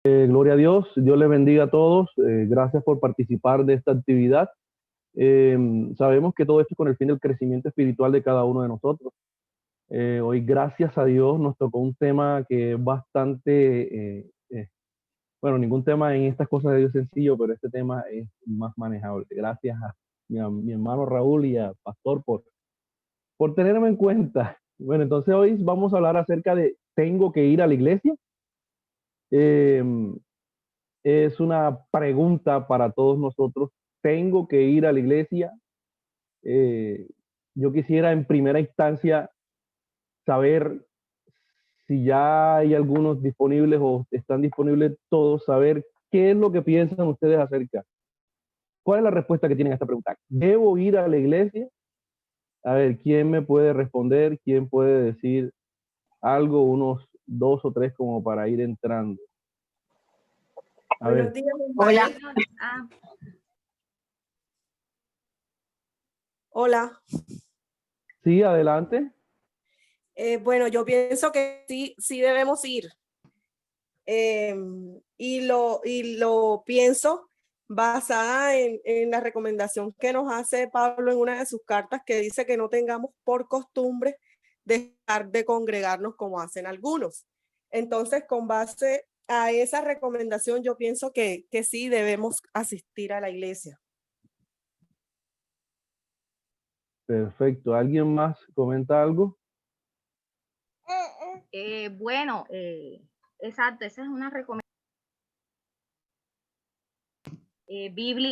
Gloria a Dios, Dios les bendiga a todos. Gracias por participar de esta actividad. Sabemos que todo esto es con el fin del crecimiento espiritual de cada uno de nosotros. Hoy, gracias a Dios, nos tocó un tema que es bastante, bueno, ningún tema en estas cosas de Dios es sencillo, pero este tema es más manejable. Gracias a mi hermano Raúl y a Pastor por tenerme en cuenta. Bueno, entonces hoy vamos a hablar acerca de ¿tengo que ir a la iglesia? Eh, es una pregunta para todos nosotros. ¿Tengo que ir a la iglesia? Eh, yo quisiera en primera instancia saber si ya hay algunos disponibles o están disponibles todos, saber qué es lo que piensan ustedes acerca. ¿Cuál es la respuesta que tienen a esta pregunta? ¿Debo ir a la iglesia? A ver, ¿quién me puede responder? ¿Quién puede decir algo? Unos dos o tres como para ir entrando. A Buenos ver. días, Hola. Hola. Sí, adelante. Bueno, yo pienso que sí debemos ir. Y lo pienso basada en la recomendación que nos hace Pablo en una de sus cartas, que dice que no tengamos por costumbre dejar de congregarnos como hacen algunos. Entonces, con base a esa recomendación, yo pienso que sí debemos asistir a la iglesia. Perfecto. ¿Alguien más comenta algo? Bueno, exacto, esa es una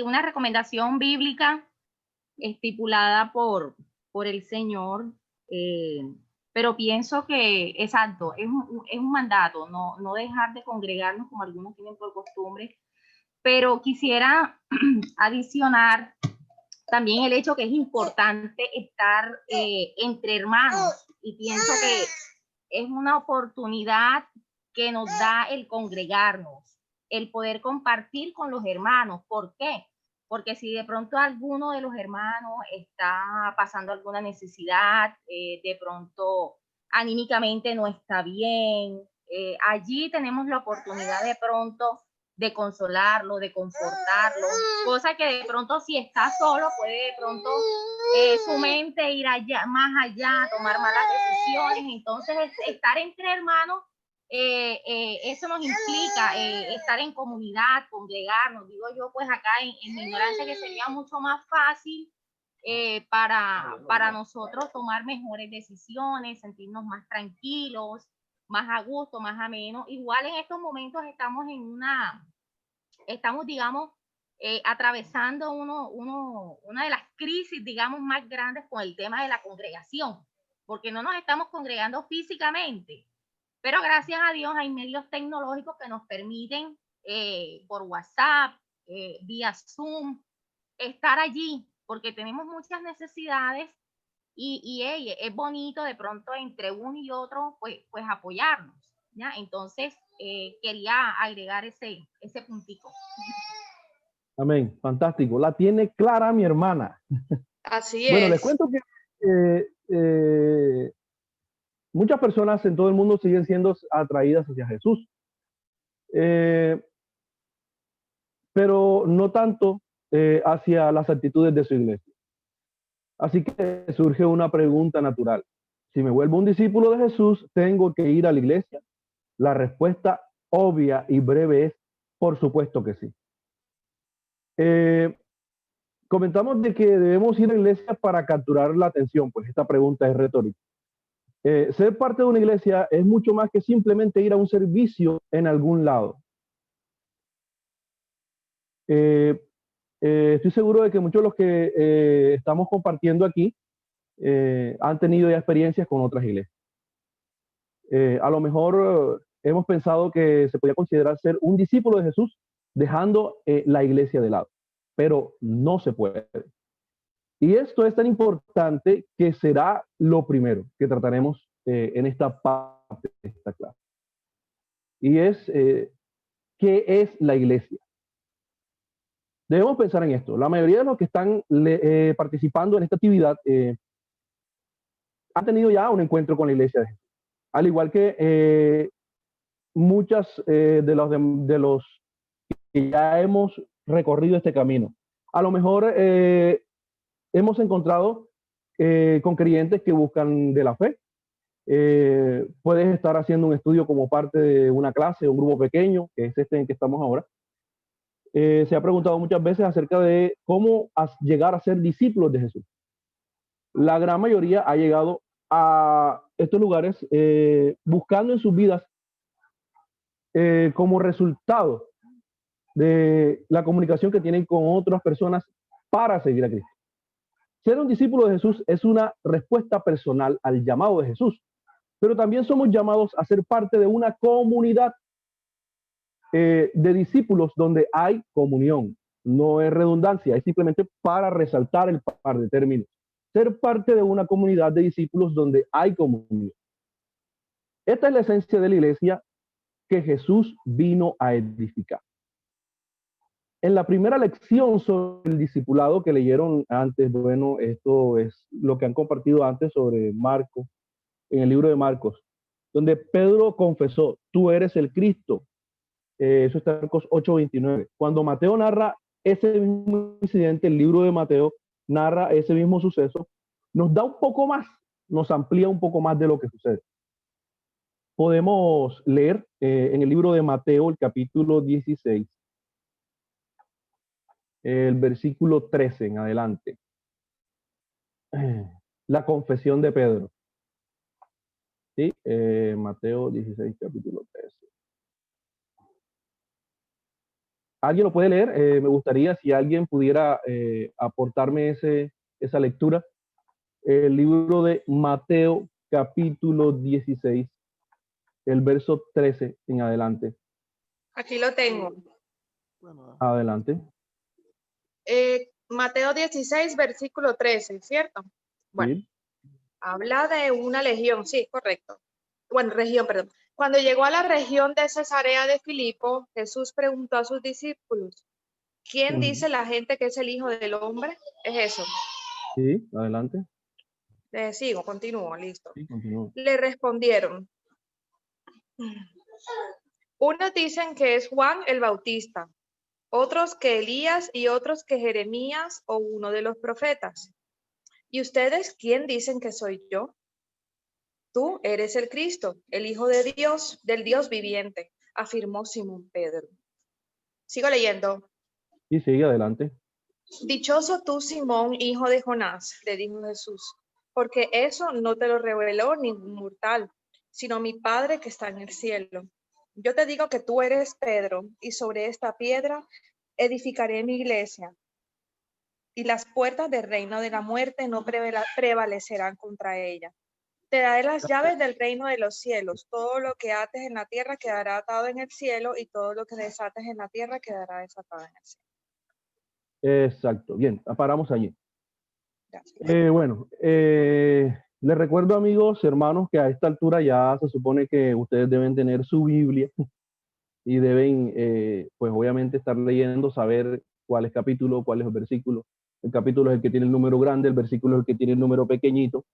una recomendación bíblica estipulada por el Señor, pero pienso que, exacto, es un mandato, no dejar de congregarnos como algunos tienen por costumbre, pero quisiera adicionar también el hecho que es importante estar entre hermanos, y pienso que es una oportunidad que nos da el congregarnos, el poder compartir con los hermanos. ¿Por qué? Porque si de pronto alguno de los hermanos está pasando alguna necesidad, de pronto anímicamente no está bien, allí tenemos la oportunidad de pronto de consolarlo, de confortarlo, cosa que de pronto si está solo puede de pronto su mente ir allá, más allá, tomar malas decisiones. Entonces estar entre hermanos, eso nos implica estar en comunidad, congregarnos, digo yo pues acá en mi ignorancia, que sería mucho más fácil para nosotros tomar mejores decisiones, sentirnos más tranquilos, más a gusto, más ameno. Igual en estos momentos estamos, digamos, atravesando una de las crisis, digamos, más grandes con el tema de la congregación, porque no nos estamos congregando físicamente, pero gracias a Dios hay medios tecnológicos que nos permiten por WhatsApp, vía Zoom, estar allí, porque tenemos muchas necesidades y es bonito de pronto entre uno y otro pues apoyarnos, ¿ya? Entonces quería agregar ese puntico. Amén, fantástico. La tiene clara mi hermana. Así Bueno, es. les cuento que muchas personas en todo el mundo siguen siendo atraídas hacia Jesús, pero no tanto hacia las actitudes de su iglesia. Así que surge una pregunta natural. Si me vuelvo un discípulo de Jesús, ¿tengo que ir a la iglesia? La respuesta obvia y breve es, por supuesto que sí. Comentamos de que debemos ir a la iglesia para capturar la atención, pues esta pregunta es retórica. Ser parte de una iglesia es mucho más que simplemente ir a un servicio en algún lado. Estoy seguro de que muchos de los que estamos compartiendo aquí han tenido ya experiencias con otras iglesias. A lo mejor hemos pensado que se podía considerar ser un discípulo de Jesús dejando la iglesia de lado, pero no se puede. Y esto es tan importante que será lo primero que trataremos en esta parte de esta clase. Y es, ¿qué es la iglesia? Debemos pensar en esto. La mayoría de los que están participando en esta actividad han tenido ya un encuentro con la iglesia de Jesús. Al igual que muchas de los que ya hemos recorrido este camino. A lo mejor hemos encontrado con creyentes que buscan de la fe. Puedes estar haciendo un estudio como parte de una clase, un grupo pequeño, que es este en el que estamos ahora. Se ha preguntado muchas veces acerca de cómo llegar a ser discípulos de Jesús. La gran mayoría ha llegado a estos lugares buscando en sus vidas como resultado de la comunicación que tienen con otras personas para seguir a Cristo. Ser un discípulo de Jesús es una respuesta personal al llamado de Jesús, pero también somos llamados a ser parte de una comunidad de discípulos donde hay comunión. No es redundancia, es simplemente para resaltar el par de términos. Ser parte de una comunidad de discípulos donde hay comunión. Esta es la esencia de la iglesia que Jesús vino a edificar. En la primera lección sobre el discipulado que leyeron antes, bueno, esto es lo que han compartido antes sobre Marcos, en el libro de Marcos, donde Pedro confesó, tú eres el Cristo. Eso está en Marcos 8:29. Cuando Mateo narra ese mismo incidente, el libro de Mateo narra ese mismo suceso, nos da un poco más, nos amplía un poco más de lo que sucede. Podemos leer en el libro de Mateo, el capítulo 16, el versículo 13 en adelante. La confesión de Pedro. ¿Sí? Mateo 16, capítulo 13. ¿Alguien lo puede leer? Me gustaría si alguien pudiera aportarme esa lectura. El libro de Mateo, capítulo 16, el verso 13 en adelante. Aquí lo tengo. Adelante. Mateo 16, versículo 13, ¿cierto? Bueno, Sí. habla de una legión, sí, correcto. Bueno, región, perdón. Cuando llegó a la región de Cesarea de Filipo, Jesús preguntó a sus discípulos, ¿quién dice la gente que es el Hijo del Hombre? Es eso. Sí, adelante. Sigo, continúo, listo. Sí, continúa. Le respondieron, unos dicen que es Juan el Bautista, otros que Elías y otros que Jeremías o uno de los profetas. ¿Y ustedes quién dicen que soy yo? Tú eres el Cristo, el Hijo de Dios, del Dios viviente, afirmó Simón Pedro. Sigo leyendo. Y sigue adelante. Dichoso tú, Simón, hijo de Jonás, le dijo Jesús, porque eso no te lo reveló ningún mortal, sino mi Padre que está en el cielo. Yo te digo que tú eres Pedro, y sobre esta piedra edificaré mi iglesia, y las puertas del reino de la muerte no prevalecerán contra ella. Te daré las llaves del reino de los cielos. Todo lo que ates en la tierra quedará atado en el cielo, y todo lo que desates en la tierra quedará desatado en el cielo. Exacto. Bien, paramos allí. Gracias. Bueno, les recuerdo, amigos, hermanos, que a esta altura ya se supone que ustedes deben tener su Biblia y deben, pues obviamente, estar leyendo, saber cuál es capítulo, cuál es el versículo. El capítulo es el que tiene el número grande, el versículo es el que tiene el número pequeñito.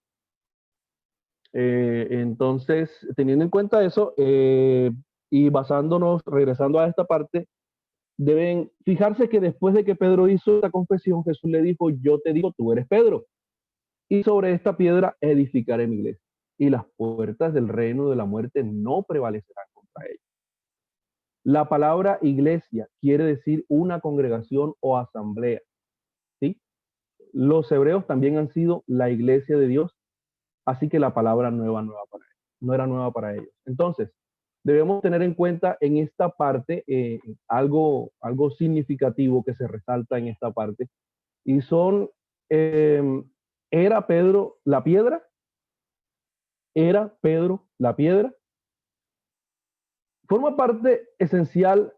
Entonces, teniendo en cuenta eso y basándonos, regresando a esta parte, deben fijarse que después de que Pedro hizo esta confesión, Jesús le dijo, yo te digo, tú eres Pedro, y sobre esta piedra edificaré mi iglesia, y las puertas del reino de la muerte no prevalecerán contra ella. La palabra iglesia quiere decir una congregación o asamblea, ¿sí? Los hebreos también han sido la iglesia de Dios, así que la palabra no era nueva para ellos. Entonces, debemos tener en cuenta en esta parte algo significativo que se resalta en esta parte, y son, ¿era Pedro la piedra? ¿Era Pedro la piedra? Forma parte esencial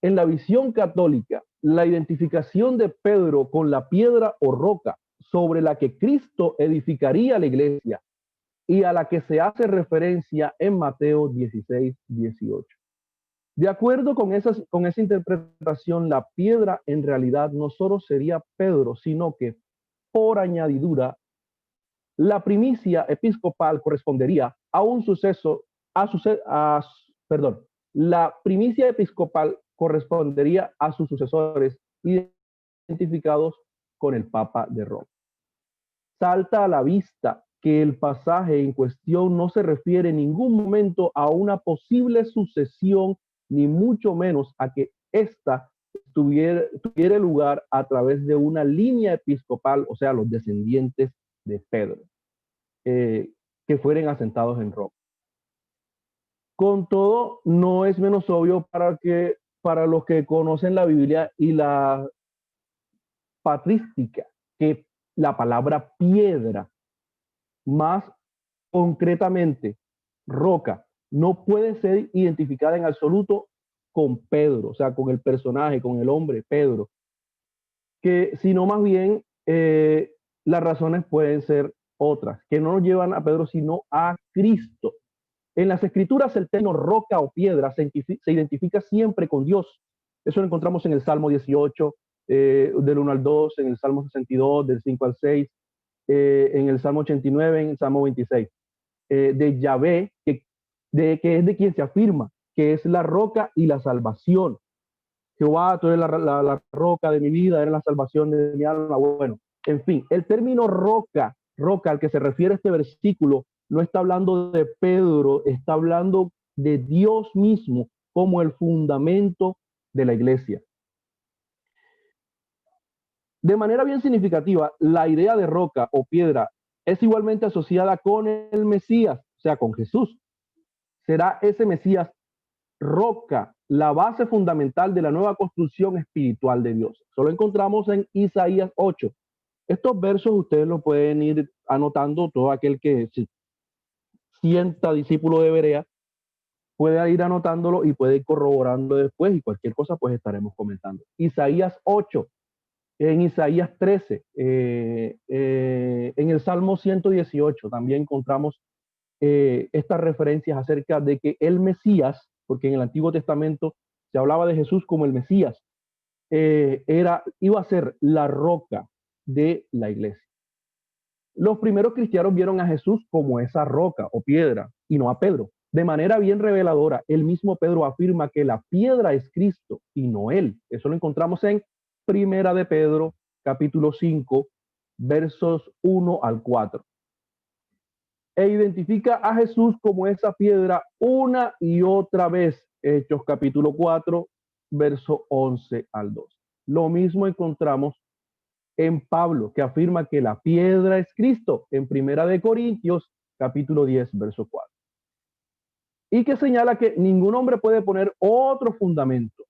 en la visión católica la identificación de Pedro con la piedra o roca sobre la que Cristo edificaría la iglesia y a la que se hace referencia en Mateo 16, 18. De acuerdo con esa interpretación, la piedra en realidad no solo sería Pedro, sino que por añadidura, la primicia episcopal correspondería a un suceso, a perdón, la primicia episcopal correspondería a sus sucesores identificados con el Papa de Roma. Salta a la vista que el pasaje en cuestión no se refiere en ningún momento a una posible sucesión, ni mucho menos a que ésta tuviera lugar a través de una línea episcopal, o sea, los descendientes de Pedro, que fueran asentados en Roma. Con todo, no es menos obvio para los que conocen la Biblia y la patrística, que la palabra piedra, más concretamente roca, no puede ser identificada en absoluto con Pedro, o sea, con el personaje, con el hombre Pedro, sino más bien las razones pueden ser otras, que no nos llevan a Pedro, sino a Cristo. En las Escrituras el término roca o piedra se identifica siempre con Dios. Eso lo encontramos en el Salmo 18, del 1 al 2, en el Salmo 62, del 5 al 6, en el Salmo 89, en el Salmo 26. De Yahvé, que es de quien se afirma que es la roca y la salvación. Jehová, tú eres la roca de mi vida, eres la salvación de mi alma. Bueno, en fin, el término roca al que se refiere este versículo, no está hablando de Pedro, está hablando de Dios mismo como el fundamento de la iglesia. De manera bien significativa, la idea de roca o piedra es igualmente asociada con el Mesías, o sea, con Jesús. Será ese Mesías roca, la base fundamental de la nueva construcción espiritual de Dios. Eso lo encontramos en Isaías 8. Estos versos ustedes lo pueden ir anotando, todo aquel que se sienta discípulo de Berea puede ir anotándolo y puede ir corroborando después, y cualquier cosa pues estaremos comentando. Isaías 8, en Isaías 13, en el Salmo 118 también encontramos estas referencias acerca de que el Mesías, porque en el Antiguo Testamento se hablaba de Jesús como el Mesías, iba a ser la roca de la iglesia. Los primeros cristianos vieron a Jesús como esa roca o piedra y no a Pedro. De manera bien reveladora, el mismo Pedro afirma que la piedra es Cristo y no él. Eso lo encontramos en Primera de Pedro, capítulo 5, versos 1 al 4. E identifica a Jesús como esa piedra una y otra vez. Hechos capítulo 4, verso 11 al 2. Lo mismo encontramos en Pablo, que afirma que la piedra es Cristo, en Primera de Corintios, capítulo 10, verso 4. Y que señala que ningún hombre puede poner otro fundamento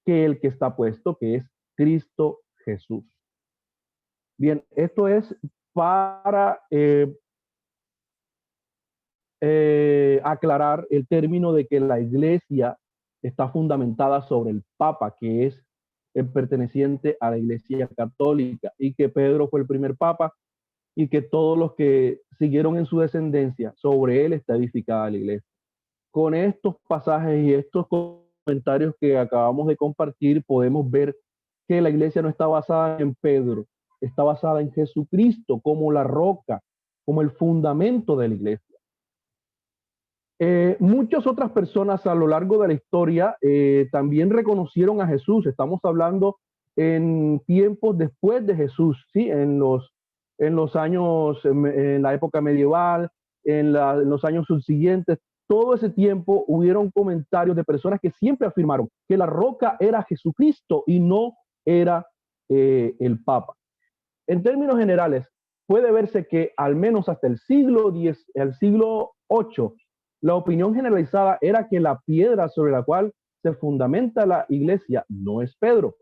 que el que está puesto, que es Cristo Jesús. Bien, esto es para aclarar el término de que la iglesia está fundamentada sobre el Papa, que es el perteneciente a la Iglesia Católica, y que Pedro fue el primer Papa y que todos los que siguieron en su descendencia, sobre él está edificada la iglesia. Con estos pasajes y estos comentarios que acabamos de compartir, podemos ver que la iglesia no está basada en Pedro, está basada en Jesucristo como la roca, como el fundamento de la iglesia. Muchas otras personas a lo largo de la historia también reconocieron a Jesús. Estamos hablando en tiempos después de Jesús, ¿sí? En los años, en la época medieval, en los años subsiguientes, todo ese tiempo hubieron comentarios de personas que siempre afirmaron que la roca era Jesucristo y no era el Papa. En términos generales, puede verse que al menos hasta el siglo VIII, la opinión generalizada era que la piedra sobre la cual se fundamenta la iglesia no es Pedro,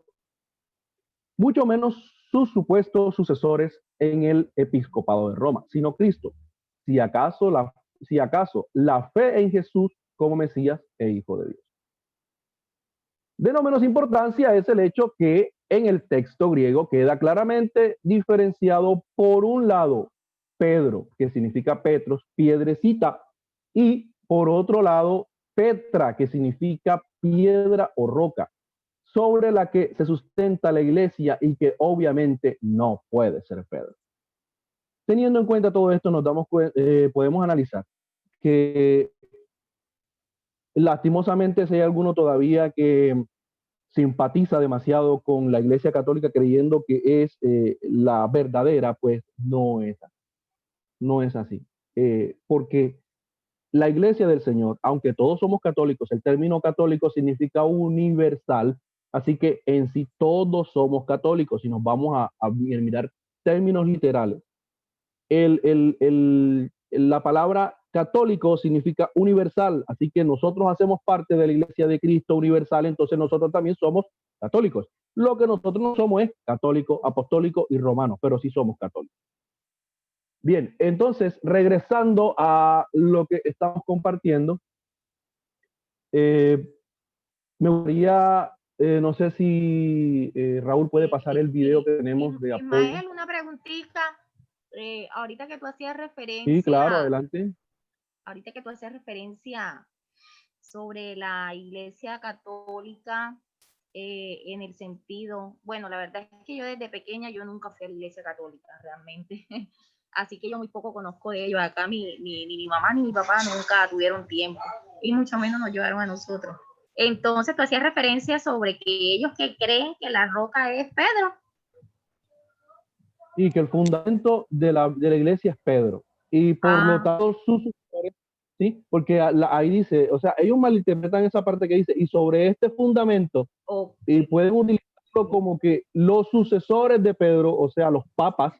mucho menos sus supuestos sucesores en el episcopado de Roma, sino Cristo. Si acaso la fe en Jesús como Mesías e Hijo de Dios. De no menos importancia es el hecho que en el texto griego queda claramente diferenciado, por un lado, Pedro, que significa Petros, piedrecita, y por otro lado, Petra, que significa piedra o roca, sobre la que se sustenta la iglesia y que obviamente no puede ser Pedro. Teniendo en cuenta todo esto, podemos analizar que Lastimosamente, si hay alguno todavía que simpatiza demasiado con la Iglesia Católica creyendo que es la verdadera, pues no es así. No es así. Porque la Iglesia del Señor, aunque todos somos católicos, el término católico significa universal, así que en sí todos somos católicos. Si nos vamos a mirar términos literales, la palabra católico significa universal, así que nosotros hacemos parte de la Iglesia de Cristo universal, entonces nosotros también somos católicos. Lo que nosotros no somos es católico, apostólico y romano, pero sí somos católicos. Bien, entonces, regresando a lo que estamos compartiendo, me gustaría, no sé si Raúl puede pasar el video que tenemos de apoyo. Ismael, una preguntita. Ahorita que tú hacías referencia. Sí, claro, adelante. Ahorita que tú hacías referencia sobre la Iglesia Católica, en el sentido, bueno, la verdad es que yo desde pequeña yo nunca fui a la Iglesia Católica, realmente. Así que yo muy poco conozco de ellos. Acá ni mi mamá ni mi papá nunca tuvieron tiempo y mucho menos nos llevaron a nosotros. Entonces tú hacías referencia sobre que ellos que creen que la roca es Pedro. Y que el fundamento de la iglesia es Pedro. Y por lo tanto, sus sucesores, ¿sí? Porque ahí dice, o sea, ellos malinterpretan esa parte que dice, y sobre este fundamento, y pueden utilizarlo como que los sucesores de Pedro, o sea, los papas,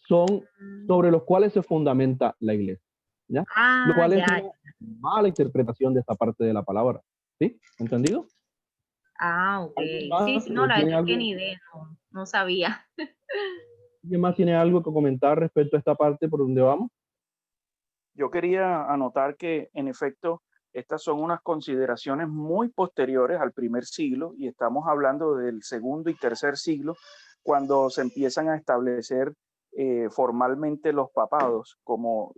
son sobre los cuales se fundamenta la iglesia. ¿Ya? Lo cual es una mala interpretación de esta parte de la palabra. ¿Sí? ¿Entendido? Ok. Sí, no, la verdad es que ni idea, no sabía. ¿Alguien más tiene algo que comentar respecto a esta parte por donde vamos? Yo quería anotar que, en efecto, estas son unas consideraciones muy posteriores al primer siglo y estamos hablando del segundo y tercer siglo, cuando se empiezan a establecer formalmente los papados como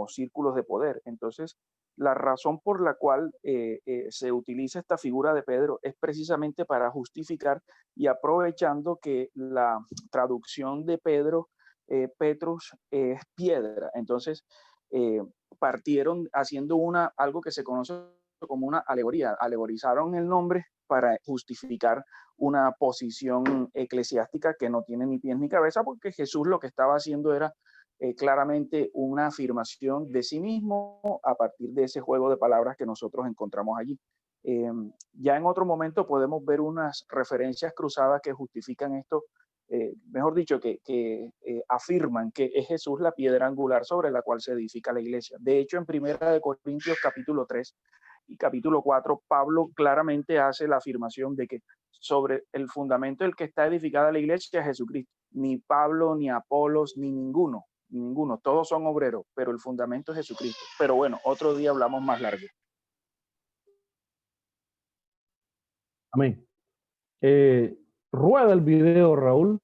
círculos de poder. Entonces, la razón por la cual se utiliza esta figura de Pedro es precisamente para justificar y aprovechando que la traducción de Pedro, Petrus, es piedra. Entonces, partieron haciendo algo que se conoce como una alegoría. Alegorizaron el nombre para justificar una posición eclesiástica que no tiene ni pies ni cabeza, porque Jesús lo que estaba haciendo era claramente una afirmación de sí mismo a partir de ese juego de palabras que nosotros encontramos allí. Ya en otro momento podemos ver unas referencias cruzadas que justifican esto, mejor dicho, que afirman que es Jesús la piedra angular sobre la cual se edifica la iglesia. De hecho, en 1 Corintios capítulo 3 y capítulo 4, Pablo claramente hace la afirmación de que sobre el fundamento del que está edificada la iglesia es Jesucristo. Ni Pablo, ni Apolos, ni ninguno, todos son obreros, pero el fundamento es Jesucristo. Pero bueno, otro día hablamos más largo. Amén. Rueda el video, Raúl.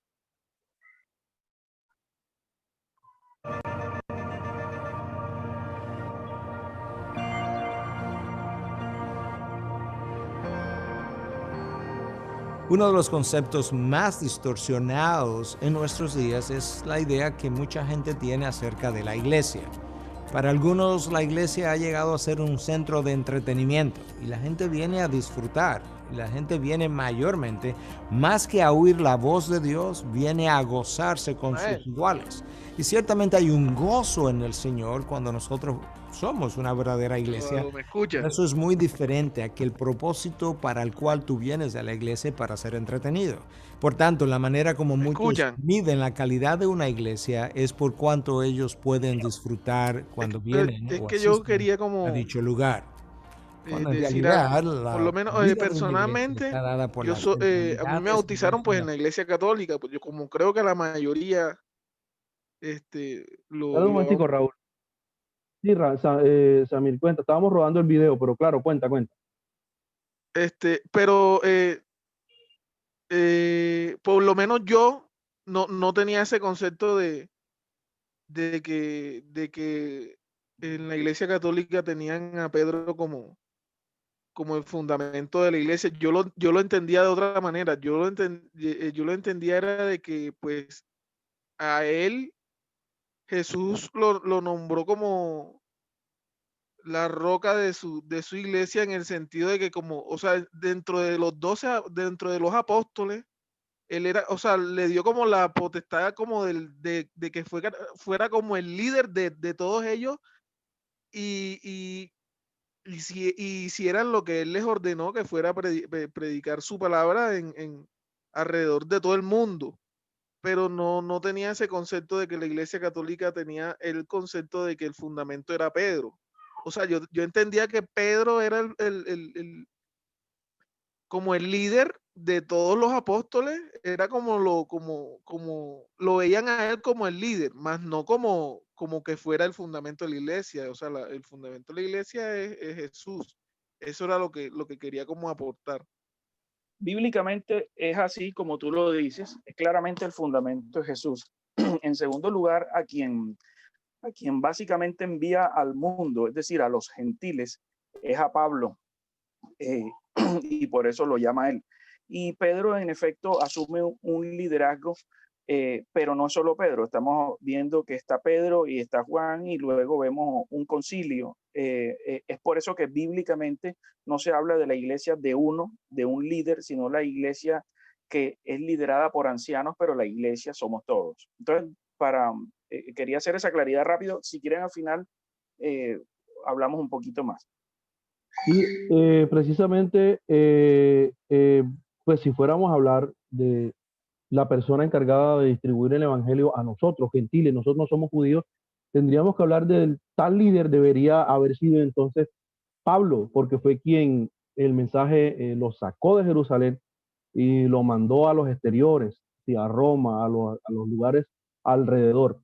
Uno de los conceptos más distorsionados en nuestros días es la idea que mucha gente tiene acerca de la iglesia. Para algunos, la iglesia ha llegado a ser un centro de entretenimiento y la gente viene a disfrutar. Y la gente viene mayormente, más que a oír la voz de Dios, viene a gozarse con sus iguales. Y ciertamente hay un gozo en el Señor cuando nosotros somos una verdadera iglesia. Eso es muy diferente a que el propósito para el cual tú vienes a la iglesia es para ser entretenido. Por tanto, la manera como muchos miden la calidad de una iglesia es por cuánto ellos pueden disfrutar cuando vienen o que yo quería como a dicho lugar. Cuando en realidad, por lo menos personalmente, a mí me bautizaron pues en la iglesia católica, pues yo como creo que la mayoría un momentico, Raúl. Sí, Samir, cuenta, estábamos rodando el video, pero claro, cuenta. Pero por lo menos yo no tenía ese concepto de que en la iglesia católica tenían a Pedro como el fundamento de la iglesia. Yo lo entendía de otra manera. Yo lo entendía era de que pues a él Jesús lo nombró como la roca de su iglesia, en el sentido de que como, o sea, dentro de los 12, dentro de los apóstoles, él era, o sea, le dio como la potestad como de que fuera como el líder de todos ellos y si hicieran lo que él les ordenó, que fuera predicar su palabra alrededor de todo el mundo. Pero no tenía ese concepto de que la Iglesia Católica tenía el concepto de que el fundamento era Pedro. O sea, yo entendía que Pedro era como el líder de todos los apóstoles, era como lo veían a él como el líder, más no como que fuera el fundamento de la iglesia. O sea, el fundamento de la iglesia es Jesús. Eso era lo que quería como aportar. Bíblicamente es así como tú lo dices, es claramente el fundamento de Jesús. En segundo lugar, a quien básicamente envía al mundo, es decir, a los gentiles, es a Pablo. Y por eso lo llama él. Y Pedro, en efecto, asume un liderazgo, pero no solo Pedro. Estamos viendo que está Pedro y está Juan, y luego vemos un concilio. Es por eso que bíblicamente no se habla de la iglesia de un líder, sino la iglesia que es liderada por ancianos, pero la iglesia somos todos. Entonces, quería hacer esa claridad rápido. Si quieren, al final hablamos un poquito más. Y precisamente, pues si fuéramos a hablar de la persona encargada de distribuir el evangelio a nosotros, gentiles, nosotros no somos judíos, tendríamos que hablar del tal líder. Debería haber sido entonces Pablo, porque fue quien el mensaje lo sacó de Jerusalén y lo mandó a los exteriores, a Roma, a los lugares alrededor.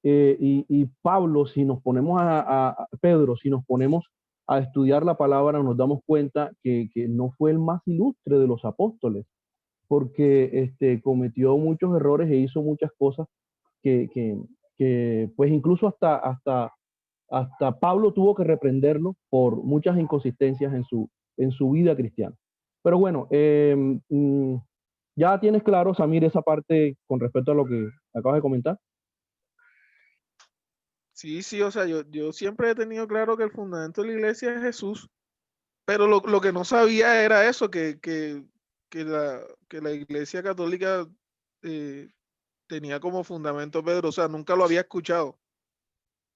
Y Pablo, si nos ponemos a Pedro, si nos ponemos a estudiar la palabra, nos damos cuenta que no fue el más ilustre de los apóstoles, porque cometió muchos errores e hizo muchas cosas que pues incluso hasta Pablo tuvo que reprenderlo por muchas inconsistencias en su vida cristiana. Pero bueno, ya tienes claro, Samir, esa parte con respecto a lo que acabas de comentar. Sí, o sea, yo siempre he tenido claro que el fundamento de la iglesia es Jesús, pero lo que no sabía era eso, que la iglesia católica tenía como fundamento Pedro. O sea, nunca lo había escuchado.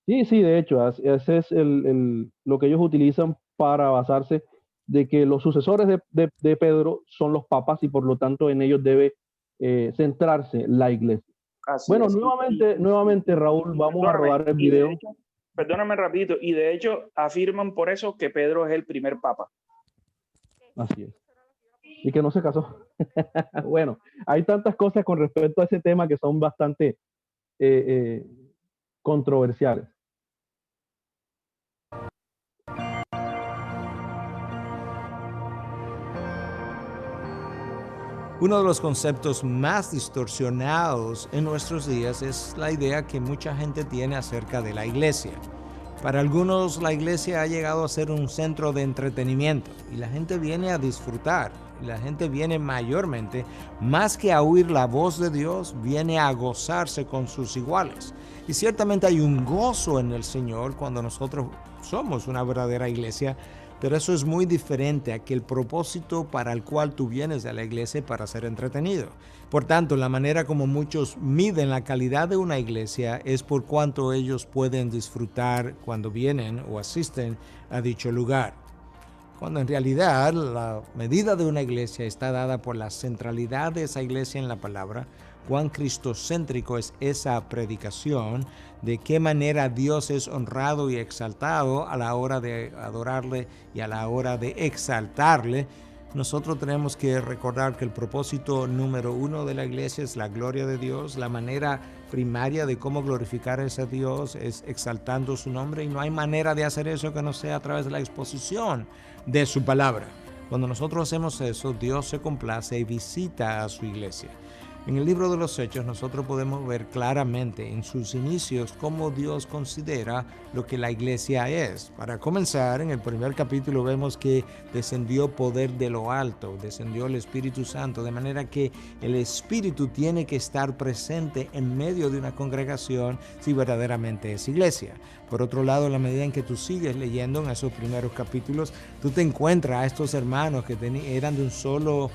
Sí, de hecho, ese es lo que ellos utilizan para basarse de que los sucesores de Pedro son los papas y por lo tanto en ellos debe centrarse la iglesia. Así bueno, es. nuevamente, Raúl, vamos a rodar el video. Perdóname rapidito, y de hecho afirman por eso que Pedro es el primer papa. Así es. Y que no se casó. Bueno, hay tantas cosas con respecto a ese tema que son bastante controversiales. Uno de los conceptos más distorsionados en nuestros días es la idea que mucha gente tiene acerca de la iglesia. Para algunos, la iglesia ha llegado a ser un centro de entretenimiento y la gente viene a disfrutar. Y la gente viene mayormente, más que a oír la voz de Dios, viene a gozarse con sus iguales. Y ciertamente hay un gozo en el Señor cuando nosotros somos una verdadera iglesia, pero eso es muy diferente a que el propósito para el cual tú vienes a la iglesia para ser entretenido. Por tanto, la manera como muchos miden la calidad de una iglesia es por cuánto ellos pueden disfrutar cuando vienen o asisten a dicho lugar. Cuando en realidad la medida de una iglesia está dada por la centralidad de esa iglesia en la palabra, cuán cristocéntrico es esa predicación, de qué manera Dios es honrado y exaltado a la hora de adorarle y a la hora de exaltarle. Nosotros tenemos que recordar que el propósito número uno de la iglesia es la gloria de Dios. La manera primaria de cómo glorificar a ese Dios es exaltando su nombre, y no hay manera de hacer eso que no sea a través de la exposición de su palabra. Cuando nosotros hacemos eso, Dios se complace y visita a su iglesia. En el libro de los Hechos nosotros podemos ver claramente en sus inicios cómo Dios considera lo que la iglesia es. Para comenzar, en el primer capítulo vemos que descendió poder de lo alto, descendió el Espíritu Santo, de manera que el Espíritu tiene que estar presente en medio de una congregación si verdaderamente es iglesia. Por otro lado, en la medida en que tú sigues leyendo en esos primeros capítulos, tú te encuentras a estos hermanos que eran de un solo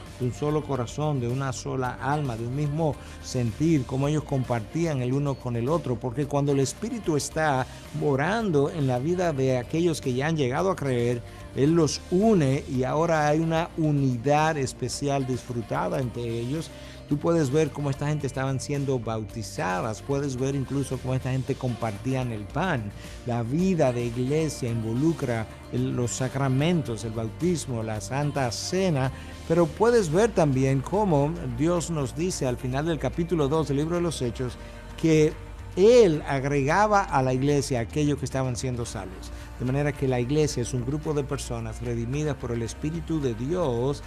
corazón, de una sola alma, de un mismo sentir, cómo ellos compartían el uno con el otro, porque cuando el Espíritu está morando en la vida de aquellos que ya han llegado a creer, Él los une y ahora hay una unidad especial disfrutada entre ellos. Tú puedes ver cómo esta gente estaban siendo bautizadas, puedes ver incluso cómo esta gente compartían el pan. La vida de iglesia involucra los sacramentos, el bautismo, la Santa Cena, pero puedes ver también cómo Dios nos dice al final del capítulo 2 del libro de los Hechos que Él agregaba a la iglesia aquellos que estaban siendo salvos. De manera que la iglesia es un grupo de personas redimidas por el Espíritu de Dios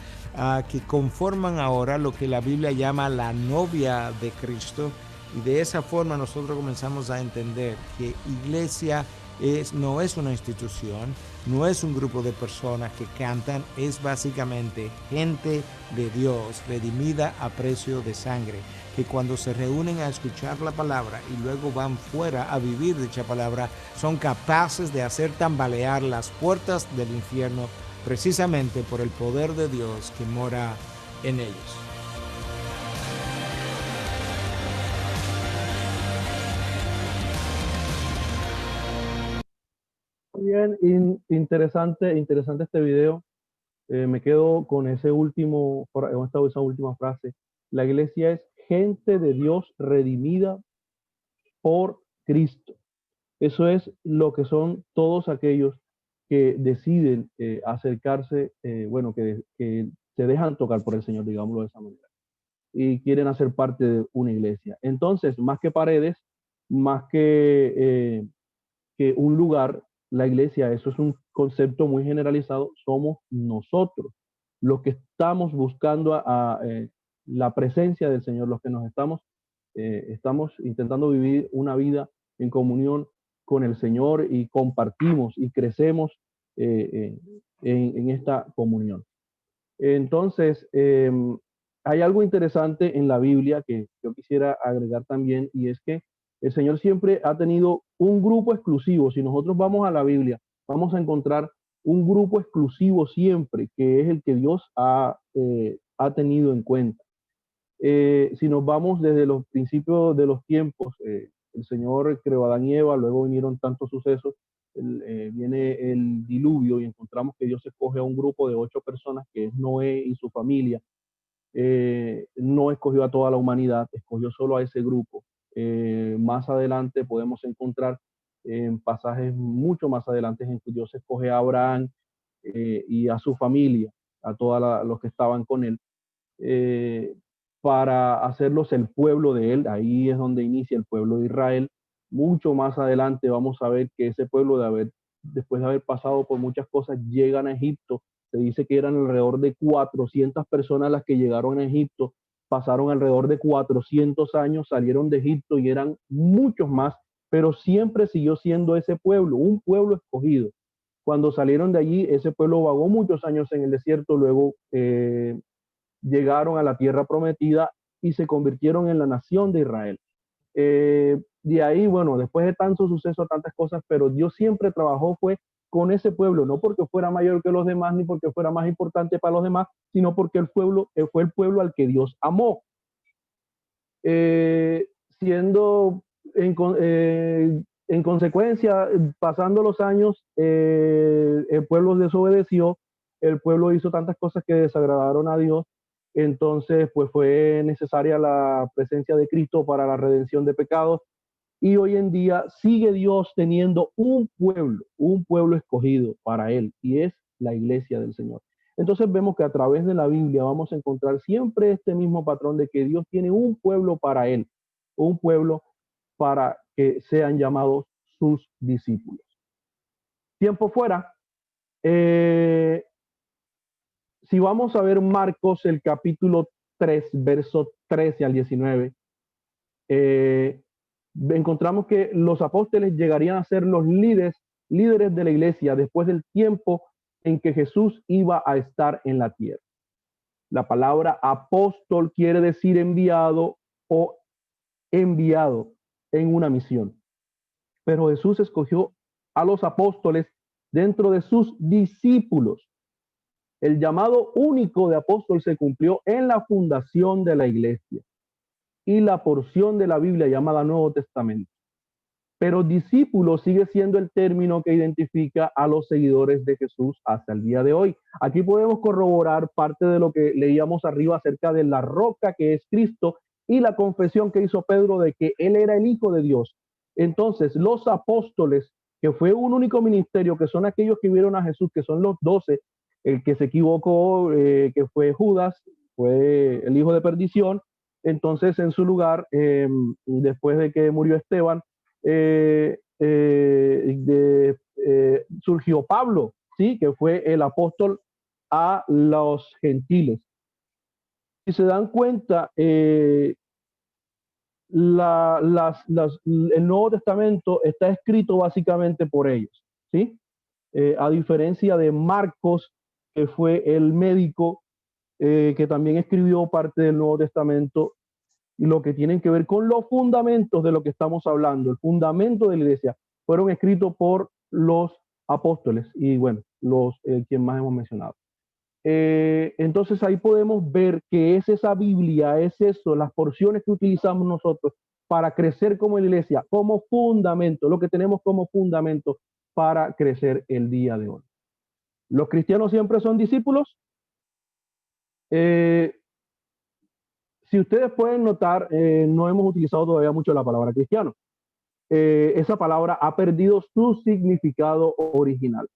que conforman ahora lo que la Biblia llama la novia de Cristo. Y de esa forma nosotros comenzamos a entender que iglesia no es una institución, no es un grupo de personas que cantan, es básicamente gente de Dios redimida a precio de sangre, que cuando se reúnen a escuchar la palabra y luego van fuera a vivir dicha palabra, son capaces de hacer tambalear las puertas del infierno precisamente por el poder de Dios que mora en ellos. Muy bien, interesante este video. Me quedo con esa última frase. La iglesia es gente de Dios redimida por Cristo. Eso es lo que son todos aquellos que deciden acercarse, que se dejan tocar por el Señor, digámoslo de esa manera, y quieren hacer parte de una iglesia. Entonces, más que paredes, más que un lugar, la iglesia, eso es un concepto muy generalizado, somos nosotros los que estamos buscando la presencia del Señor, los que estamos intentando vivir una vida en comunión con el Señor y compartimos y crecemos en esta comunión. Entonces, hay algo interesante en la Biblia que yo quisiera agregar también, y es que el Señor siempre ha tenido un grupo exclusivo. Si nosotros vamos a la Biblia, vamos a encontrar un grupo exclusivo siempre, que es el que Dios ha tenido en cuenta. Si nos vamos desde los principios de los tiempos, el Señor creó a Adán y Eva, luego vinieron tantos sucesos, viene el diluvio y encontramos que Dios escoge a un grupo de 8 personas, que es Noé y su familia. No escogió a toda la humanidad, escogió solo a ese grupo. Más adelante podemos encontrar en pasajes mucho más adelante en que Dios escoge a Abraham y a su familia, a todos los que estaban con él, para hacerlos el pueblo de él. Ahí es donde inicia el pueblo de Israel. Mucho más adelante vamos a ver que ese pueblo, después de haber pasado por muchas cosas, llegan a Egipto. Se dice que eran alrededor de 400 personas las que llegaron a Egipto, pasaron alrededor de 400 años, salieron de Egipto y eran muchos más, pero siempre siguió siendo ese pueblo, un pueblo escogido. Cuando salieron de allí, ese pueblo vagó muchos años en el desierto, luego llegaron a la tierra prometida y se convirtieron en la nación de Israel. De ahí, bueno, después de tantos sucesos, tantas cosas, pero Dios siempre trabajó fue con ese pueblo, no porque fuera mayor que los demás, ni porque fuera más importante para los demás, sino porque fue el pueblo al que Dios amó. Siendo en consecuencia, pasando los años, el pueblo desobedeció, el pueblo hizo tantas cosas que desagradaron a Dios. Entonces, pues fue necesaria la presencia de Cristo para la redención de pecados. Y hoy en día sigue Dios teniendo un pueblo escogido para Él, y es la iglesia del Señor. Entonces vemos que a través de la Biblia vamos a encontrar siempre este mismo patrón de que Dios tiene un pueblo para Él, un pueblo para que sean llamados sus discípulos. Tiempo fuera. Si vamos a ver Marcos, el capítulo 3, versos 13 al 19, encontramos que los apóstoles llegarían a ser los líderes de la iglesia después del tiempo en que Jesús iba a estar en la tierra. La palabra apóstol quiere decir enviado o enviado en una misión. Pero Jesús escogió a los apóstoles dentro de sus discípulos. El llamado único de apóstol se cumplió en la fundación de la iglesia y la porción de la Biblia llamada Nuevo Testamento. Pero discípulo sigue siendo el término que identifica a los seguidores de Jesús hasta el día de hoy. Aquí podemos corroborar parte de lo que leíamos arriba acerca de la roca que es Cristo y la confesión que hizo Pedro de que él era el Hijo de Dios. Entonces, los apóstoles, que fue un único ministerio, que son aquellos que vieron a Jesús, que son los 12, el que se equivocó, que fue Judas, fue el hijo de perdición. Entonces, en su lugar, después de que murió Esteban, surgió Pablo, ¿sí? Que fue el apóstol a los gentiles. Si se dan cuenta, el Nuevo Testamento está escrito básicamente por ellos, ¿sí? A diferencia de Marcos, que fue el médico que también escribió parte del Nuevo Testamento, y lo que tienen que ver con los fundamentos de lo que estamos hablando, el fundamento de la iglesia, fueron escritos por los apóstoles y bueno, quien más hemos mencionado. Entonces ahí podemos ver que es esa Biblia, es eso, las porciones que utilizamos nosotros para crecer como iglesia, como fundamento, lo que tenemos como fundamento para crecer el día de hoy. ¿Los cristianos siempre son discípulos? Si ustedes pueden notar, no hemos utilizado todavía mucho la palabra cristiano. Esa palabra ha perdido su significado original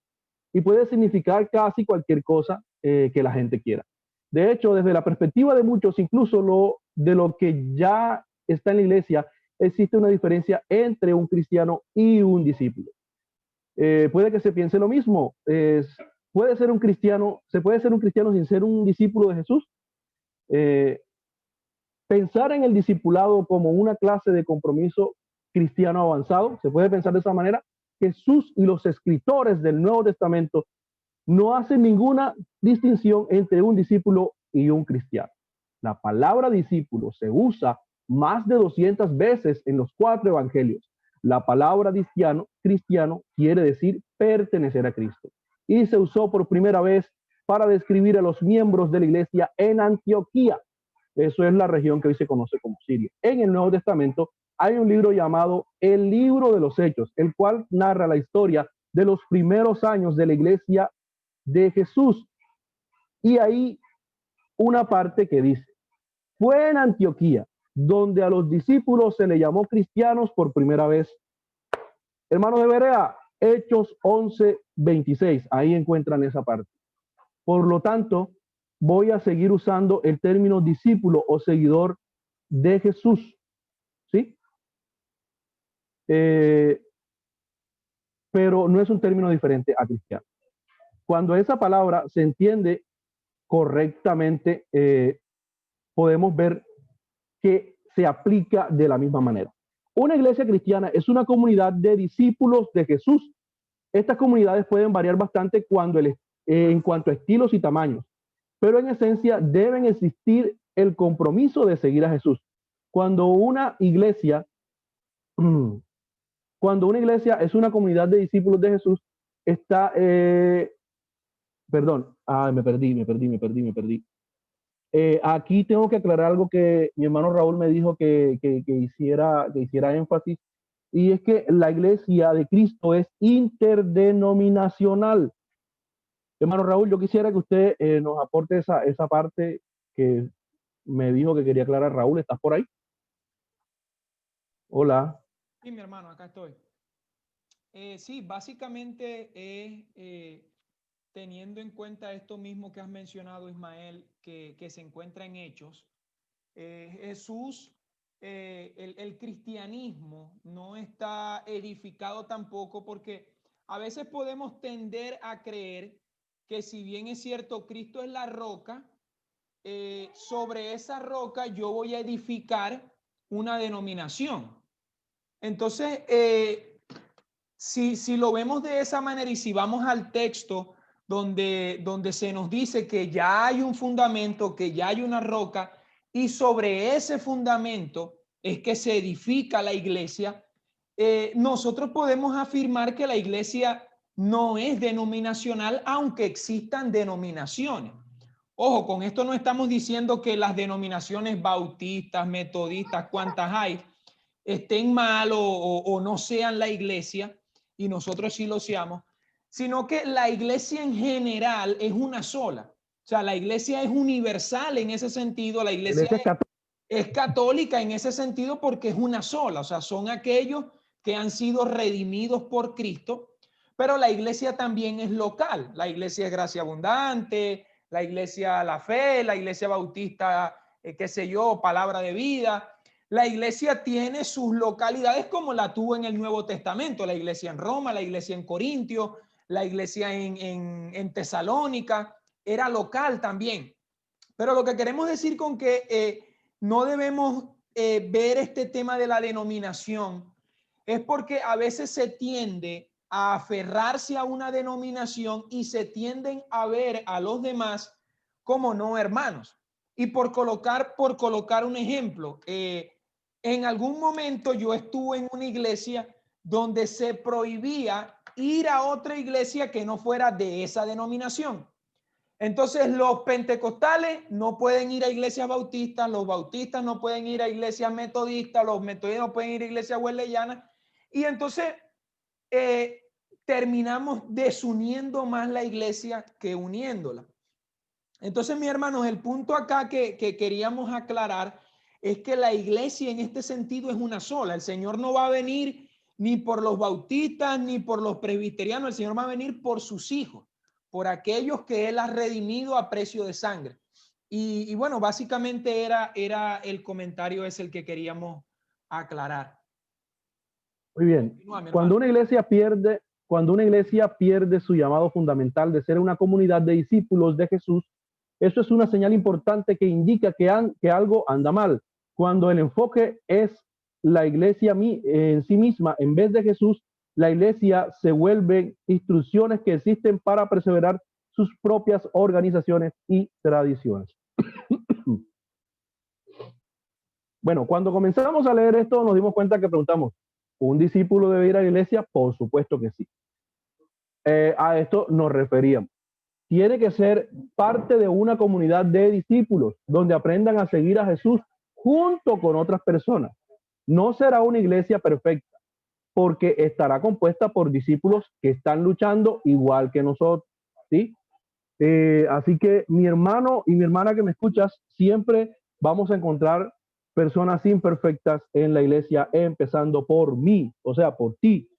y puede significar casi cualquier cosa que la gente quiera. De hecho, desde la perspectiva de muchos, incluso de lo que ya está en la iglesia, existe una diferencia entre un cristiano y un discípulo. Puede que se piense lo mismo. Se puede ser un cristiano sin ser un discípulo de Jesús. Pensar en el discipulado como una clase de compromiso cristiano avanzado, se puede pensar de esa manera. Jesús y los escritores del Nuevo Testamento no hacen ninguna distinción entre un discípulo y un cristiano. La palabra discípulo se usa más de 200 veces en los 4 evangelios. La palabra cristiano quiere decir pertenecer a Cristo. Y se usó por primera vez para describir a los miembros de la iglesia en Antioquía. Eso es la región que hoy se conoce como Siria. En el Nuevo Testamento hay un libro llamado el Libro de los Hechos, el cual narra la historia de los primeros años de la iglesia de Jesús. Y hay una parte que dice, fue en Antioquía donde a los discípulos se le llamó cristianos por primera vez. Hermanos de Berea, Hechos 11:26, ahí encuentran esa parte. Por lo tanto, voy a seguir usando el término discípulo o seguidor de Jesús, ¿sí? Pero no es un término diferente a cristiano. Cuando esa palabra se entiende correctamente, podemos ver que se aplica de la misma manera. Una iglesia cristiana es una comunidad de discípulos de Jesús. Estas comunidades pueden variar bastante en cuanto a estilos y tamaños, pero en esencia deben existir el compromiso de seguir a Jesús. Cuando una iglesia es una comunidad de discípulos de Jesús, está, perdón, me perdí. Aquí tengo que aclarar algo que mi hermano Raúl me dijo que hiciera énfasis, y es que la iglesia de Cristo es interdenominacional. Hermano Raúl, yo quisiera que usted nos aporte esa parte que me dijo que quería aclarar. Raúl, ¿estás por ahí? Hola. Sí, mi hermano, acá estoy. Sí, básicamente es teniendo en cuenta esto mismo que has mencionado, Ismael, que se encuentra en Hechos. Jesús, el cristianismo no está edificado tampoco, porque a veces podemos tender a creer que si bien es cierto, Cristo es la roca, sobre esa roca yo voy a edificar una denominación. Entonces, si lo vemos de esa manera y si vamos al texto donde se nos dice que ya hay un fundamento, que ya hay una roca, y sobre ese fundamento es que se edifica la iglesia, nosotros podemos afirmar que la iglesia no es denominacional, aunque existan denominaciones. Ojo, con esto no estamos diciendo que las denominaciones bautistas, metodistas, cuantas hay, estén mal o no sean la iglesia, y nosotros sí lo seamos, sino que la iglesia en general es una sola. O sea, la iglesia es universal en ese sentido, la iglesia es católica en ese sentido porque es una sola, o sea, son aquellos que han sido redimidos por Cristo, pero la iglesia también es local. La iglesia es Gracia Abundante, la iglesia La Fe, la iglesia bautista, qué sé yo, Palabra de Vida. La iglesia tiene sus localidades como la tuvo en el Nuevo Testamento, la iglesia en Roma, la iglesia en Corintio, la iglesia en Tesalónica, era local también. Pero lo que queremos decir con que no debemos ver este tema de la denominación es porque a veces se tiende a aferrarse a una denominación y se tienden a ver a los demás como no hermanos. Y por colocar un ejemplo, en algún momento yo estuve en una iglesia donde se prohibía ir a otra iglesia que no fuera de esa denominación. Entonces los pentecostales no pueden ir a iglesias bautistas, los bautistas no pueden ir a iglesias metodistas, los metodistas no pueden ir a iglesias wesleyanas, y entonces terminamos desuniendo más la iglesia que uniéndola. Entonces, mis hermanos, el punto acá que queríamos aclarar es que la iglesia en este sentido es una sola. El Señor no va a venir ni por los bautistas ni por los presbiterianos, el Señor va a venir por sus hijos, por aquellos que Él ha redimido a precio de sangre. Y bueno, básicamente era el comentario ese el que queríamos aclarar. Muy bien. Cuando una iglesia pierde su llamado fundamental de ser una comunidad de discípulos de Jesús, eso es una señal importante que indica que algo anda mal. Cuando el enfoque es la iglesia en sí misma, en vez de Jesús, la iglesia se vuelve instrucciones que existen para perseverar sus propias organizaciones y tradiciones. Bueno, cuando comenzamos a leer esto nos dimos cuenta que preguntamos, ¿un discípulo debe ir a la iglesia? Por supuesto que sí. A esto nos referíamos. Tiene que ser parte de una comunidad de discípulos donde aprendan a seguir a Jesús junto con otras personas. No será una iglesia perfecta porque estará compuesta por discípulos que están luchando igual que nosotros, ¿sí? Así que mi hermano y mi hermana que me escuchas, siempre vamos a encontrar personas imperfectas en la iglesia, empezando por mí, o sea, por ti.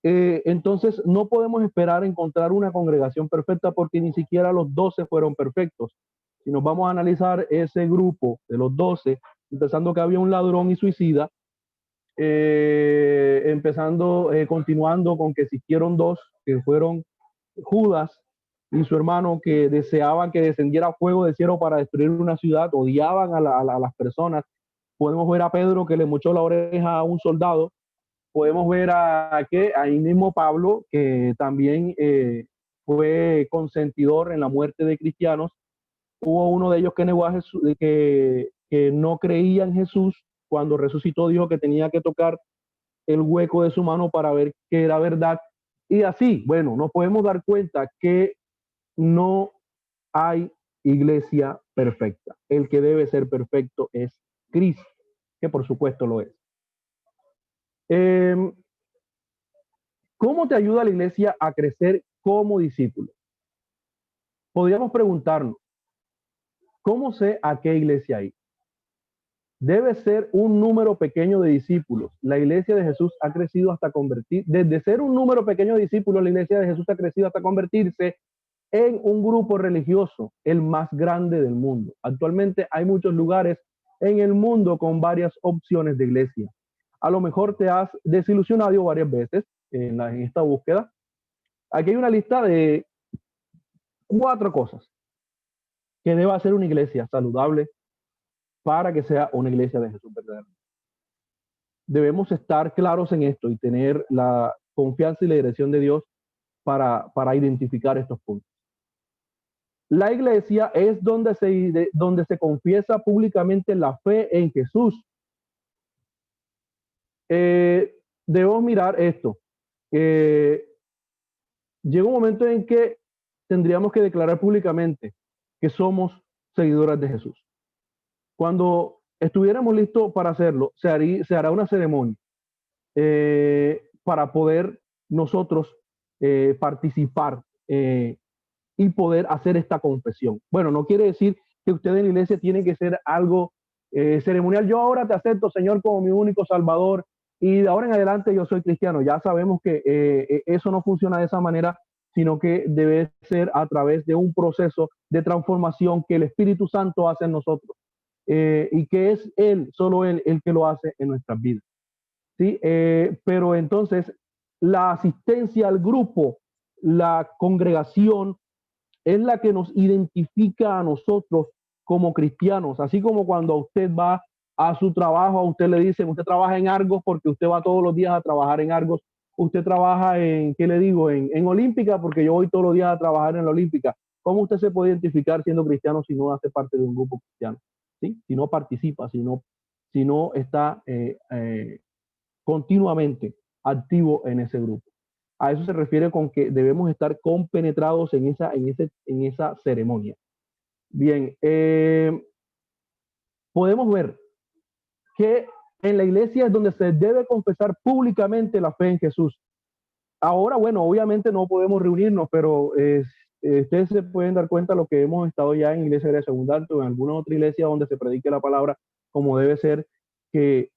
Entonces no podemos esperar encontrar una congregación perfecta porque ni siquiera los 12 fueron perfectos. Si nos vamos a analizar ese grupo de los 12, empezando que había un ladrón y suicida, continuando con que existieron dos, que fueron Judas y su hermano, que deseaban que descendiera fuego del cielo para destruir una ciudad, odiaban a las personas. Podemos ver a Pedro que le mochó la oreja a un soldado. Podemos ver ahí mismo Pablo, que también fue consentidor en la muerte de cristianos. Hubo uno de ellos que negó a Jesús, que no creía en Jesús. Cuando resucitó dijo que tenía que tocar el hueco de su mano para ver que era verdad. Y así, bueno, nos podemos dar cuenta que no hay iglesia perfecta. El que debe ser perfecto es Cristo, que por supuesto lo es. ¿Cómo te ayuda la iglesia a crecer como discípulo? Podríamos preguntarnos, ¿cómo sé a qué iglesia ir? Debe ser un número pequeño de discípulos. La iglesia de Jesús ha crecido hasta desde ser un número pequeño de discípulos, la iglesia de Jesús ha crecido hasta convertirse en un grupo religioso, el más grande del mundo. Actualmente hay muchos lugares en el mundo con varias opciones de iglesia. A lo mejor te has desilusionado varias veces en esta búsqueda. Aquí hay una lista de 4 cosas que debe hacer una iglesia saludable para que sea una iglesia de Jesús verdadera. Debemos estar claros en esto y tener la confianza y la dirección de Dios para identificar estos puntos. La iglesia es donde se confiesa públicamente la fe en Jesús. debemos mirar esto. Llega un momento en que tendríamos que declarar públicamente que somos seguidoras de Jesús. Cuando estuviéramos listos para hacerlo, se hará una ceremonia para poder nosotros participar y poder hacer esta confesión. Bueno, no quiere decir que usted en la iglesia tiene que ser algo ceremonial. Yo ahora te acepto, Señor, como mi único Salvador y de ahora en adelante yo soy cristiano. Ya sabemos que eso no funciona de esa manera, sino que debe ser a través de un proceso de transformación que el Espíritu Santo hace en nosotros y que es Él, solo Él, el que lo hace en nuestras vidas. ¿Sí? Pero entonces la asistencia al grupo, la congregación, es la que nos identifica a nosotros como cristianos, así como cuando usted va a su trabajo, a usted le dicen, usted trabaja en Argos porque usted va todos los días a trabajar en Argos, usted trabaja en, ¿qué le digo? En Olímpica porque yo voy todos los días a trabajar en la Olímpica. ¿Cómo usted se puede identificar siendo cristiano si no hace parte de un grupo cristiano? ¿Sí? Si no participa, si no está continuamente activo en ese grupo. A eso se refiere con que debemos estar compenetrados en esa ceremonia. Bien, podemos ver que en la iglesia es donde se debe confesar públicamente la fe en Jesús. Ahora, bueno, obviamente no podemos reunirnos, pero ustedes se pueden dar cuenta de lo que hemos estado ya en Iglesia Gracia Abundante o en alguna otra iglesia donde se predique la palabra como debe ser, que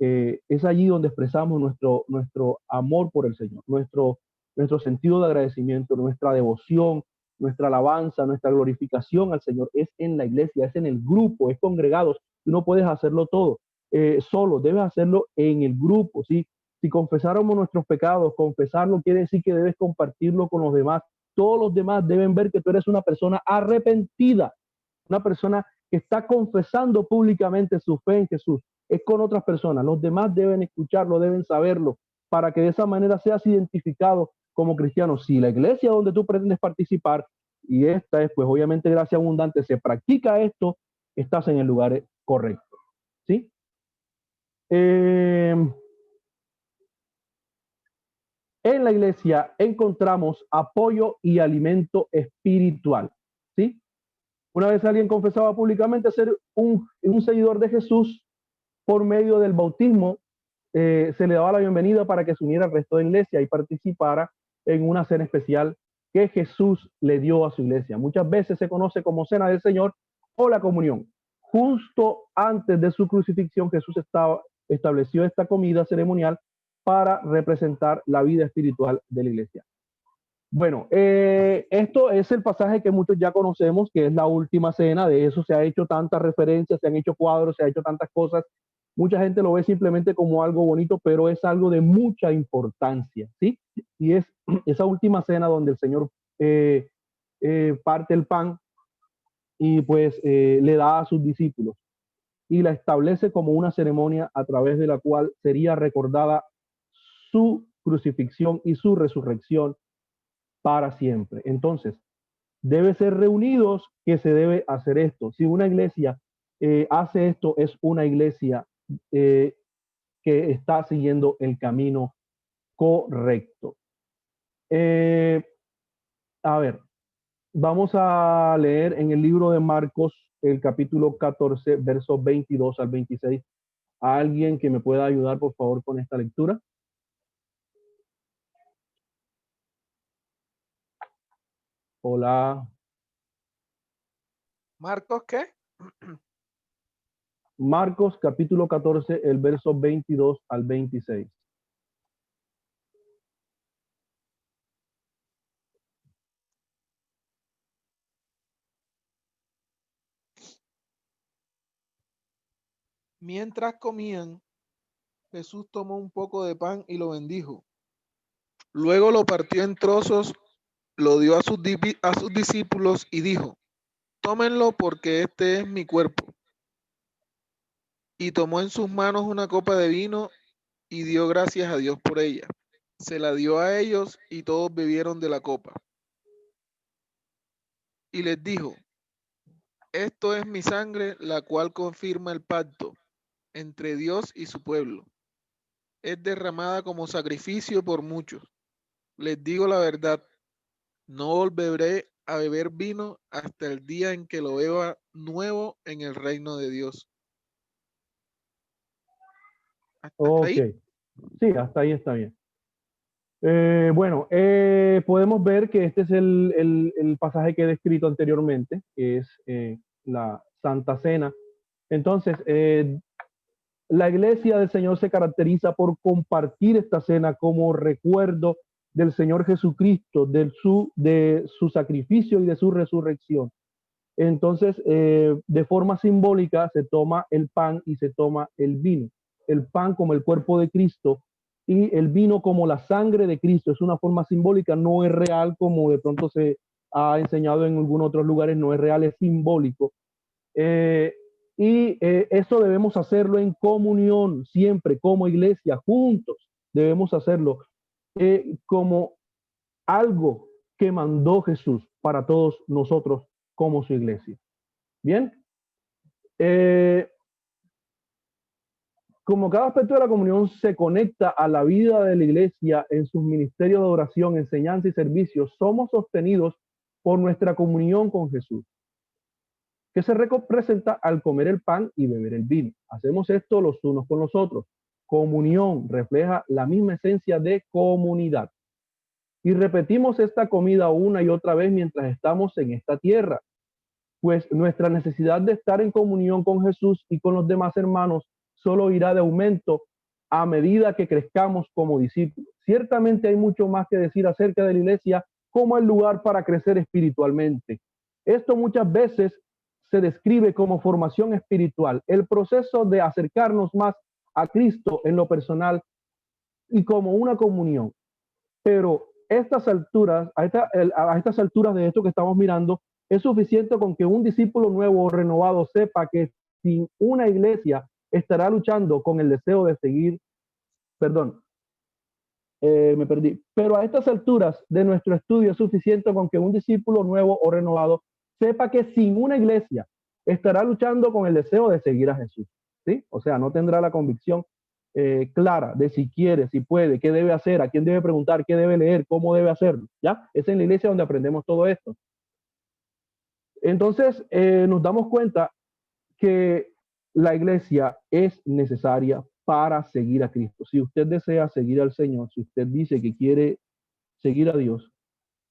es allí donde expresamos nuestro amor por el Señor, nuestro sentido de agradecimiento, nuestra devoción, nuestra alabanza, nuestra glorificación al Señor. Es en la iglesia, es en el grupo, es congregados. Tú no puedes hacerlo todo solo, debes hacerlo en el grupo, ¿sí? Si confesáramos nuestros pecados, confesarlo quiere decir que debes compartirlo con los demás. Todos los demás deben ver que tú eres una persona arrepentida, una persona que está confesando públicamente su fe en Jesús. Es con otras personas. Los demás deben escucharlo, deben saberlo, para que de esa manera seas identificado como cristiano. Si la iglesia donde tú pretendes participar, y esta es pues obviamente Gracia Abundante, se practica esto, estás en el lugar correcto. ¿Sí? En la iglesia encontramos apoyo y alimento espiritual, ¿sí? Una vez alguien confesaba públicamente ser un seguidor de Jesús por medio del bautismo, se le daba la bienvenida para que se uniera al resto de la iglesia y participara en una cena especial que Jesús le dio a su iglesia. Muchas veces se conoce como Cena del Señor o la comunión. Justo antes de su crucifixión, Jesús estableció esta comida ceremonial para representar la vida espiritual de la iglesia. Bueno, esto es el pasaje que muchos ya conocemos, que es la última cena. De eso se ha hecho tantas referencias, se han hecho cuadros, se ha hecho tantas cosas. Mucha gente lo ve simplemente como algo bonito, pero es algo de mucha importancia, ¿sí? Y es esa última cena donde el Señor parte el pan y pues le da a sus discípulos y la establece como una ceremonia a través de la cual sería recordada su crucifixión y su resurrección para siempre. Entonces, debe ser reunidos que se debe hacer esto. Si una iglesia hace esto, es una iglesia que está siguiendo el camino correcto. A ver, vamos a leer en el libro de Marcos, el capítulo 14, versos 22 al 26. ¿A alguien que me pueda ayudar, por favor, con esta lectura? Hola. ¿Marcos qué? Marcos capítulo 14, el verso 22 al 26. Mientras comían, Jesús tomó un poco de pan y lo bendijo. Luego lo partió en trozos, lo dio a sus discípulos y dijo: tómenlo porque este es mi cuerpo. Y tomó en sus manos una copa de vino y dio gracias a Dios por ella. Se la dio a ellos y todos bebieron de la copa. Y les dijo: esto es mi sangre, la cual confirma el pacto entre Dios y su pueblo. es derramada como sacrificio por muchos. Les digo la verdad, no volveré a beber vino hasta el día en que lo beba nuevo en el reino de Dios. ¿Hasta Ok, ahí? sí, hasta ahí está bien. Bueno, podemos ver que este es el pasaje que he descrito anteriormente, que es la Santa Cena. Entonces, la iglesia del Señor se caracteriza por compartir esta cena como recuerdo del Señor Jesucristo, de su sacrificio y de su resurrección. Entonces, de forma simbólica, se toma el pan y se toma el vino. El pan como el cuerpo de Cristo y el vino como la sangre de Cristo. Es una forma simbólica, no es real como de pronto se ha enseñado en algunos otros lugares, no es real, es simbólico. Eso debemos hacerlo en comunión, siempre como iglesia, juntos. Debemos hacerlo como algo que mandó Jesús para todos nosotros como su iglesia. Bien. Como cada aspecto de la comunión se conecta a la vida de la iglesia en sus ministerios de oración, enseñanza y servicio, somos sostenidos por nuestra comunión con Jesús, que se representa al comer el pan y beber el vino. Hacemos esto los unos con los otros. Comunión refleja la misma esencia de comunidad. Y repetimos esta comida una y otra vez mientras estamos en esta tierra, pues nuestra necesidad de estar en comunión con Jesús y con los demás hermanos solo irá de aumento a medida que crezcamos como discípulos. Ciertamente hay mucho más que decir acerca de la iglesia como el lugar para crecer espiritualmente. Esto muchas veces se describe como formación espiritual, el proceso de acercarnos más a Cristo en lo personal y como una comunión. Pero a estas alturas de esto que estamos mirando, es suficiente con que un discípulo nuevo o renovado sepa que sin una iglesia estará luchando con el deseo de seguir, me perdí. Pero a estas alturas de nuestro estudio es suficiente con que un discípulo nuevo o renovado sepa que sin una iglesia estará luchando con el deseo de seguir a Jesús. ¿Sí? O sea, no tendrá la convicción clara de si quiere, si puede, qué debe hacer, a quién debe preguntar, qué debe leer, cómo debe hacerlo. ¿Ya? Es en la iglesia donde aprendemos todo esto. Entonces, nos damos cuenta que la iglesia es necesaria para seguir a Cristo. Si usted desea seguir al Señor, si usted dice que quiere seguir a Dios,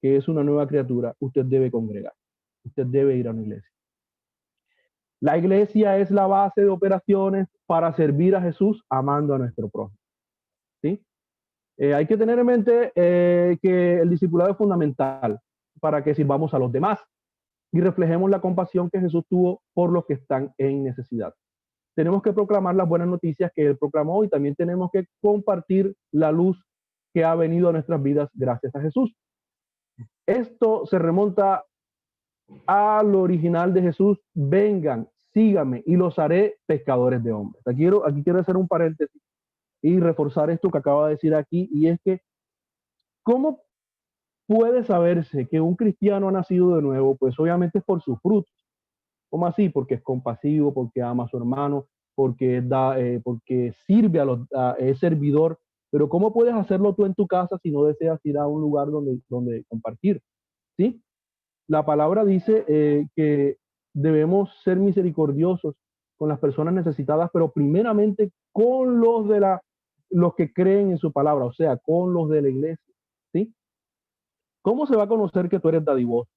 que es una nueva criatura, usted debe congregar. Usted debe ir a una iglesia. La iglesia es la base de operaciones para servir a Jesús amando a nuestro prójimo. ¿Sí? Hay que tener en mente que el discipulado es fundamental para que sirvamos a los demás y reflejemos la compasión que Jesús tuvo por los que están en necesidad. Tenemos que proclamar las buenas noticias que Él proclamó y también tenemos que compartir la luz que ha venido a nuestras vidas gracias a Jesús. Esto se remonta al original de Jesús: vengan, síganme y los haré pescadores de hombres. Aquí quiero hacer un paréntesis y reforzar esto que acaba de decir aquí, y es que ¿cómo puede saberse que un cristiano ha nacido de nuevo? Pues obviamente es por sus frutos. ¿Cómo así? Porque es compasivo, porque ama a su hermano, porque sirve es servidor. Pero ¿cómo puedes hacerlo tú en tu casa si no deseas ir a un lugar donde compartir? ¿Sí? La palabra dice que debemos ser misericordiosos con las personas necesitadas, pero primeramente con los que creen en su palabra, o sea, con los de la iglesia. ¿Sí? ¿Cómo se va a conocer que tú eres dadivoso?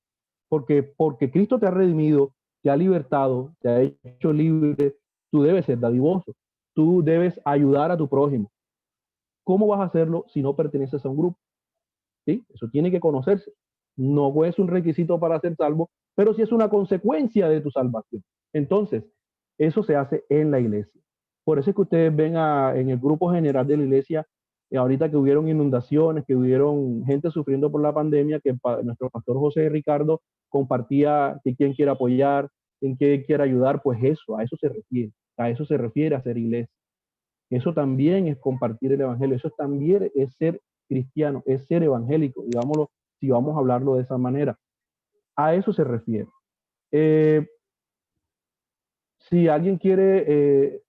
Porque Cristo te ha redimido, te ha libertado, te ha hecho libre. Tú debes ser dadivoso. Tú debes ayudar a tu prójimo. ¿Cómo vas a hacerlo si no perteneces a un grupo? ¿Sí? Eso tiene que conocerse. No es un requisito para ser salvo, pero sí es una consecuencia de tu salvación. Entonces, eso se hace en la iglesia. Por eso es que ustedes ven en el grupo general de la iglesia, ahorita que hubieron inundaciones, que hubieron gente sufriendo por la pandemia, que nuestro pastor José Ricardo compartía que quien quiere apoyar, en qué quiere ayudar, pues eso, a eso se refiere a ser iglesia. Eso también es compartir el evangelio, eso también es ser cristiano, es ser evangélico, digámoslo, si vamos a hablarlo de esa manera. A eso se refiere. Si alguien quiere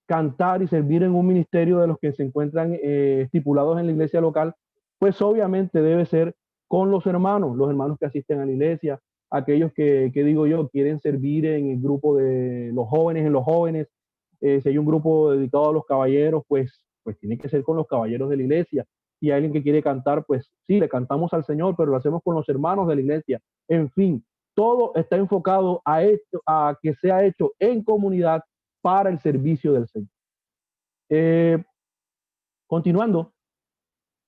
cantar y servir en un ministerio de los que se encuentran estipulados en la iglesia local, pues obviamente debe ser con los hermanos que asisten a la iglesia, aquellos que digo yo, quieren servir en el grupo de los jóvenes, en los jóvenes. Si hay un grupo dedicado a los caballeros, pues tiene que ser con los caballeros de la iglesia. Si hay alguien que quiere cantar, pues sí, le cantamos al Señor, pero lo hacemos con los hermanos de la iglesia. En fin, todo está enfocado a que sea hecho en comunidad para el servicio del Señor. Continuando,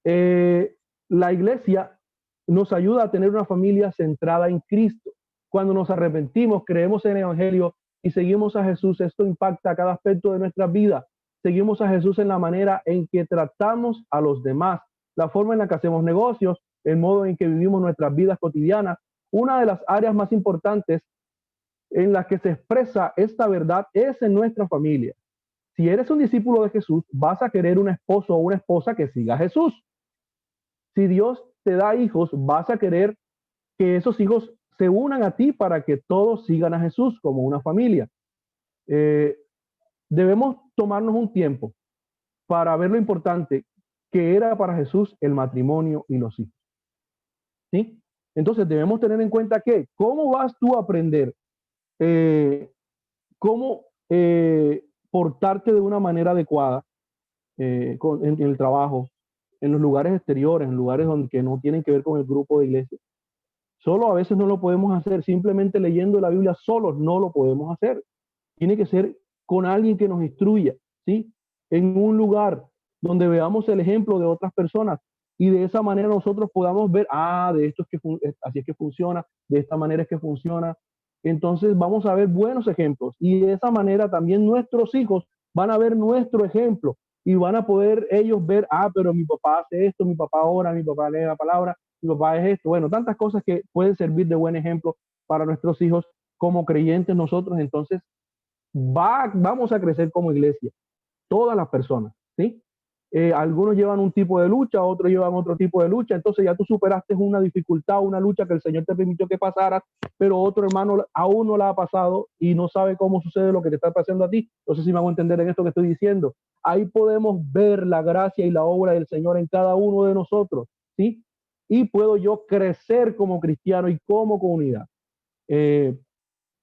la iglesia nos ayuda a tener una familia centrada en Cristo. Cuando nos arrepentimos, creemos en el Evangelio y seguimos a Jesús, esto impacta cada aspecto de nuestra vida. Seguimos a Jesús en la manera en que tratamos a los demás, la forma en la que hacemos negocios, el modo en que vivimos nuestras vidas cotidianas. Una de las áreas más importantes en las que se expresa esta verdad es en nuestra familia. Si eres un discípulo de Jesús, vas a querer un esposo o una esposa que siga a Jesús. Si Dios te da hijos, vas a querer que esos hijos se unan a ti para que todos sigan a Jesús como una familia. Debemos tomarnos un tiempo para ver lo importante que era para Jesús el matrimonio y los hijos. ¿Sí? Entonces debemos tener en cuenta que, ¿cómo vas tú a aprender cómo portarte de una manera adecuada en el trabajo, en los lugares exteriores, en lugares que no tienen que ver con el grupo de iglesia? Solo a veces no lo podemos hacer, simplemente leyendo la Biblia solos no lo podemos hacer. Tiene que ser con alguien que nos instruya, ¿sí? En un lugar donde veamos el ejemplo de otras personas y de esa manera nosotros podamos ver, de esto es que así es que funciona, de esta manera es que funciona. Entonces vamos a ver buenos ejemplos y de esa manera también nuestros hijos van a ver nuestro ejemplo y van a poder ellos ver, pero mi papá hace esto, mi papá ora, mi papá lee la palabra, mi papá es esto. Bueno, tantas cosas que pueden servir de buen ejemplo para nuestros hijos como creyentes nosotros. Entonces vamos a crecer como iglesia, todas las personas, ¿sí? Algunos llevan un tipo de lucha, otros llevan otro tipo de lucha, entonces ya tú superaste una dificultad, una lucha que el Señor te permitió que pasaras, pero otro hermano aún no la ha pasado y no sabe cómo sucede lo que te está pasando a ti. No sé si me hago entender en esto que estoy diciendo. Ahí podemos ver la gracia y la obra del Señor en cada uno de nosotros, ¿sí? Y puedo yo crecer como cristiano y como comunidad.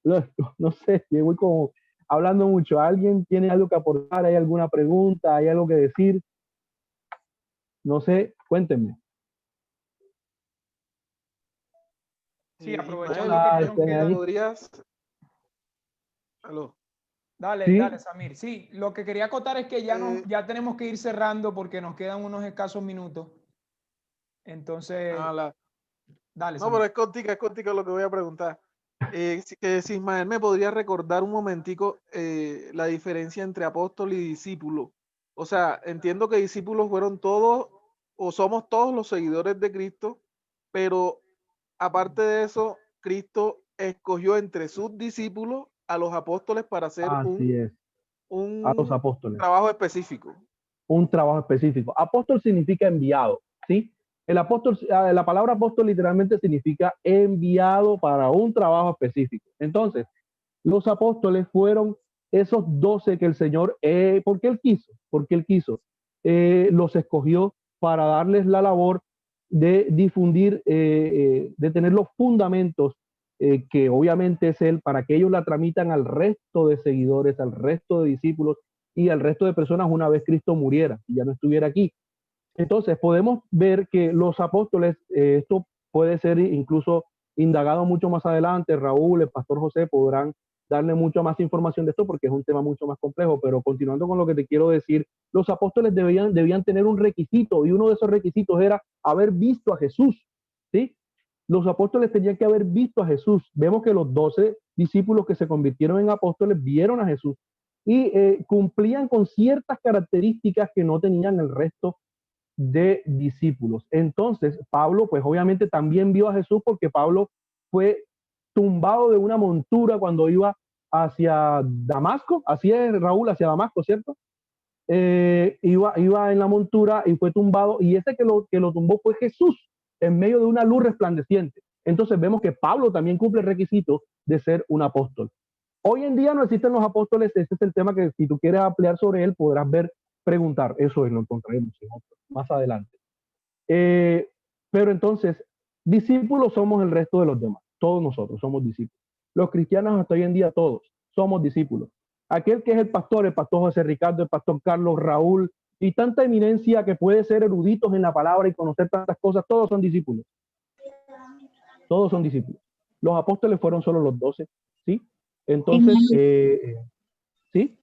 No sé, yo voy como hablando mucho. ¿Alguien tiene algo que aportar? ¿Hay alguna pregunta? ¿Hay algo que decir? No sé, cuéntenme. Sí, aprovechando Ismael, que dijeron que... ¿podrías? Aló. Dale, ¿Sí? dale, Samir. Sí, lo que quería acotar es que ya tenemos que ir cerrando porque nos quedan unos escasos minutos. Entonces, dale, No, Samir. pero es contigo lo que voy a preguntar. Si Ismael me podría recordar un momentico la diferencia entre apóstol y discípulo. O sea, entiendo que discípulos fueron todos o somos todos los seguidores de Cristo, pero aparte de eso, Cristo escogió entre sus discípulos a los apóstoles para hacer Así es, a los un apóstoles. trabajo específico. Un trabajo específico. Apóstol significa enviado, ¿sí? El apóstol, la palabra apóstol literalmente significa enviado para un trabajo específico. Entonces, los apóstoles fueron esos 12 que el Señor, porque Él quiso, los escogió para darles la labor de difundir, de tener los fundamentos, que obviamente es Él, para que ellos la tramitan al resto de seguidores, al resto de discípulos y al resto de personas una vez Cristo muriera y ya no estuviera aquí. Entonces podemos ver que los apóstoles, esto puede ser incluso indagado mucho más adelante. Raúl, el pastor José podrán darle mucha más información de esto porque es un tema mucho más complejo, pero continuando con lo que te quiero decir, los apóstoles debían tener un requisito y uno de esos requisitos era haber visto a Jesús, ¿sí? Los apóstoles tenían que haber visto a Jesús. Vemos que los 12 discípulos que se convirtieron en apóstoles vieron a Jesús y cumplían con ciertas características que no tenían el resto de discípulos. Entonces, Pablo, pues obviamente también vio a Jesús porque Pablo fue tumbado de una montura cuando iba hacia Damasco, así es, Raúl, hacia Damasco, ¿cierto? Iba en la montura y fue tumbado, y ese que lo tumbó fue Jesús, en medio de una luz resplandeciente. Entonces vemos que Pablo también cumple el requisito de ser un apóstol. Hoy en día no existen los apóstoles, ese es el tema que si tú quieres ampliar sobre él, podrás ver, preguntar, eso es, lo encontraremos más adelante. Pero entonces, discípulos somos el resto de los demás, todos nosotros somos discípulos. Los cristianos hasta hoy en día todos somos discípulos. Aquel que es el pastor José Ricardo, el pastor Carlos, Raúl, y tanta eminencia que puede ser eruditos en la palabra y conocer tantas cosas, todos son discípulos. Todos son discípulos. Los apóstoles fueron solo los 12, ¿sí? Entonces, ¿sí?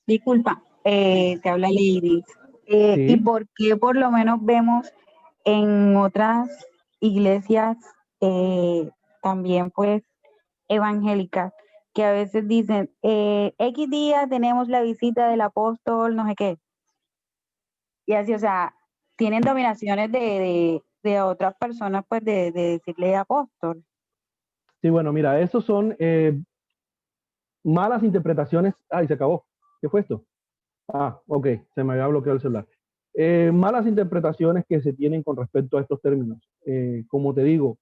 Disculpa, te habla Lady. Sí. ¿Y por qué por lo menos vemos en otras iglesias también pues evangélicas que a veces dicen X día tenemos la visita del apóstol no sé qué? Y así, o sea, tienen dominaciones de otras personas pues de decirle apóstol. Sí, bueno, mira, esos son malas interpretaciones. Ay, se acabó. ¿Qué fue esto? Ah, ok, se me había bloqueado el celular. Malas interpretaciones que se tienen con respecto a estos términos. Como te digo,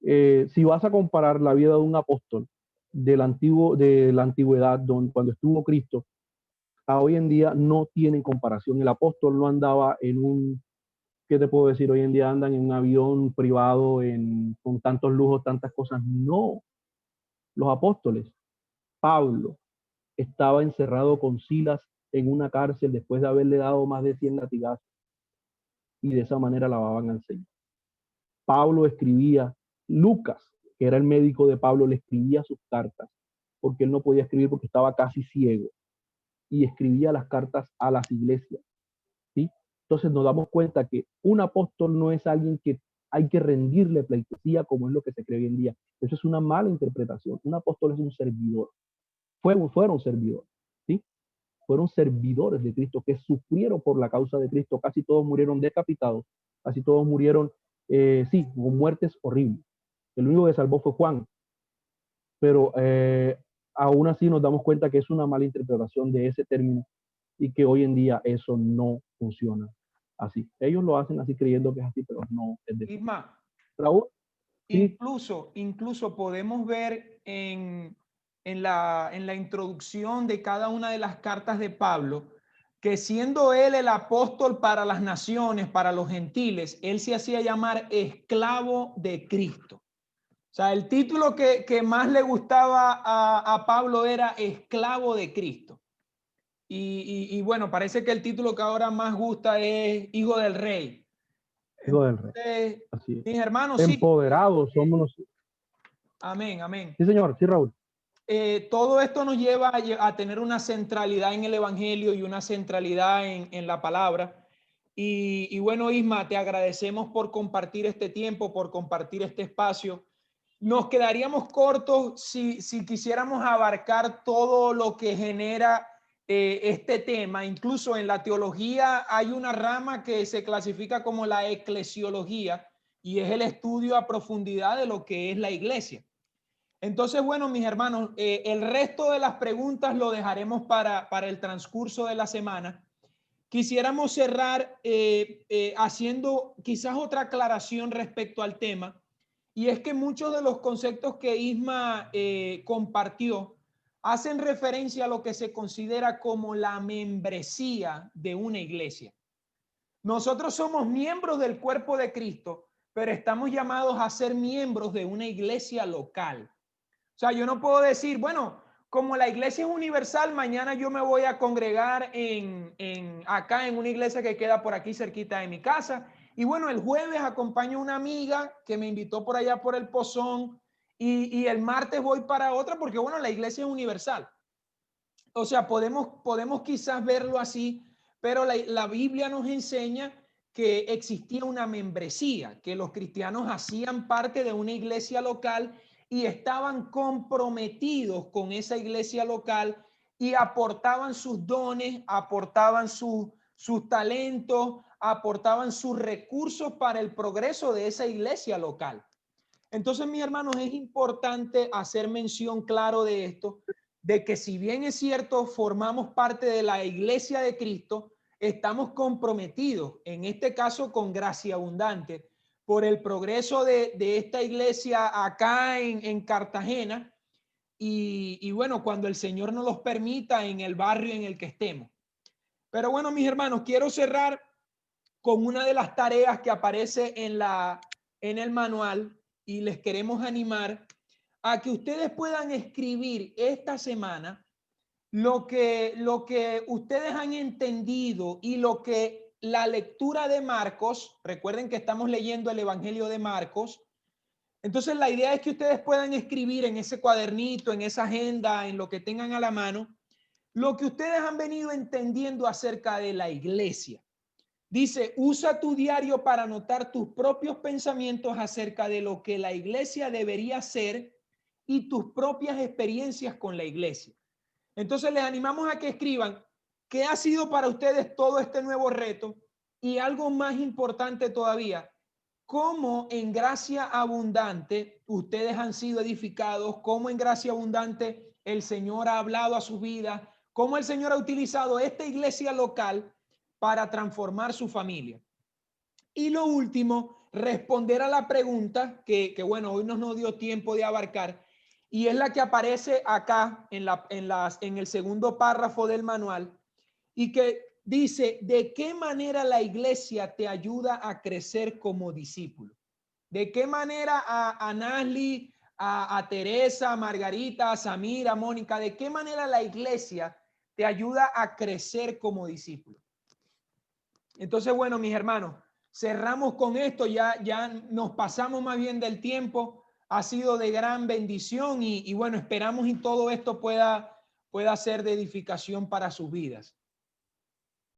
si vas a comparar la vida de un apóstol de la antigüedad, cuando estuvo Cristo, a hoy en día no tienen comparación. El apóstol no andaba en un, ¿qué te puedo decir? Hoy en día andan en un avión privado con tantos lujos, tantas cosas. No, los apóstoles, Pablo, estaba encerrado con Silas en una cárcel después de haberle dado más de 100 latigazos y de esa manera lavaban al Señor. Pablo escribía, Lucas, que era el médico de Pablo, le escribía sus cartas porque él no podía escribir porque estaba casi ciego y escribía las cartas a las iglesias, ¿sí? Entonces nos damos cuenta que un apóstol no es alguien que hay que rendirle pleitesía como es lo que se cree hoy en día. Eso es una mala interpretación. Un apóstol es un servidor. Fueron servidores, ¿sí? Fueron servidores de Cristo que sufrieron por la causa de Cristo. Casi todos murieron decapitados, casi todos murieron, sí, con muertes horribles. El único que salvó fue Juan. Pero aún así nos damos cuenta que es una mala interpretación de ese término y que hoy en día eso no funciona así. Ellos lo hacen así creyendo que es así, pero no es de Isma, Raúl, sí. incluso podemos ver en la introducción de cada una de las cartas de Pablo que siendo él el apóstol para las naciones, para los gentiles, él se hacía llamar esclavo de Cristo. O sea, el título que más le gustaba a Pablo era esclavo de Cristo. Y bueno, parece que el título que ahora más gusta es hijo del rey. Hijo del rey. Entonces, Así es. mis hermanos, Empoderados sí. somos los... Amén, amén. Sí, señor, sí, Raúl. Todo esto nos lleva a tener una centralidad en el evangelio y una centralidad en la palabra. Y bueno, Isma, te agradecemos por compartir este tiempo, por compartir este espacio. Nos quedaríamos cortos si quisiéramos abarcar todo lo que genera este tema. Incluso en la teología hay una rama que se clasifica como la eclesiología y es el estudio a profundidad de lo que es la iglesia. Entonces, bueno, mis hermanos, el resto de las preguntas lo dejaremos para el transcurso de la semana. Quisiéramos cerrar haciendo quizás otra aclaración respecto al tema, y es que muchos de los conceptos que Isma compartió hacen referencia a lo que se considera como la membresía de una iglesia. Nosotros somos miembros del cuerpo de Cristo, pero estamos llamados a ser miembros de una iglesia local. O sea, yo no puedo decir, bueno, como la iglesia es universal, mañana yo me voy a congregar acá en una iglesia que queda por aquí cerquita de mi casa. Y bueno, el jueves acompaño a una amiga que me invitó por allá por el Pozón y el martes voy para otra porque bueno, la iglesia es universal. O sea, podemos quizás verlo así, pero la Biblia nos enseña que existía una membresía, que los cristianos hacían parte de una iglesia local y estaban comprometidos con esa iglesia local y aportaban sus dones, aportaban sus talentos, aportaban sus recursos para el progreso de esa iglesia local. Entonces, mis hermanos, es importante hacer mención claro de esto, de que si bien es cierto, formamos parte de la iglesia de Cristo, estamos comprometidos, en este caso con Gracia Abundante, por el progreso de esta iglesia acá en Cartagena y bueno, cuando el Señor nos los permita en el barrio en el que estemos. Pero bueno, mis hermanos, quiero cerrar con una de las tareas que aparece en el manual y les queremos animar a que ustedes puedan escribir esta semana lo que ustedes han entendido y lo que la lectura de Marcos, recuerden que estamos leyendo el Evangelio de Marcos, entonces la idea es que ustedes puedan escribir en ese cuadernito, en esa agenda, en lo que tengan a la mano, lo que ustedes han venido entendiendo acerca de la iglesia. Dice, usa tu diario para anotar tus propios pensamientos acerca de lo que la iglesia debería ser y tus propias experiencias con la iglesia. Entonces les animamos a que escriban qué ha sido para ustedes todo este nuevo reto y algo más importante todavía, cómo en gracia abundante ustedes han sido edificados, cómo en gracia abundante el Señor ha hablado a sus vidas, cómo el Señor ha utilizado esta iglesia local para transformar su familia. Y lo último, responder a la pregunta que bueno, hoy nos dio tiempo de abarcar, y es la que aparece acá en el segundo párrafo del manual, y que dice, ¿de qué manera la iglesia te ayuda a crecer como discípulo? ¿De qué manera a Nasli, a Teresa, a Margarita, a Samira, a Mónica, de qué manera la iglesia te ayuda a crecer como discípulo? Entonces, bueno, mis hermanos, cerramos con esto, ya nos pasamos más bien del tiempo, ha sido de gran bendición y bueno, esperamos y todo esto pueda ser de edificación para sus vidas.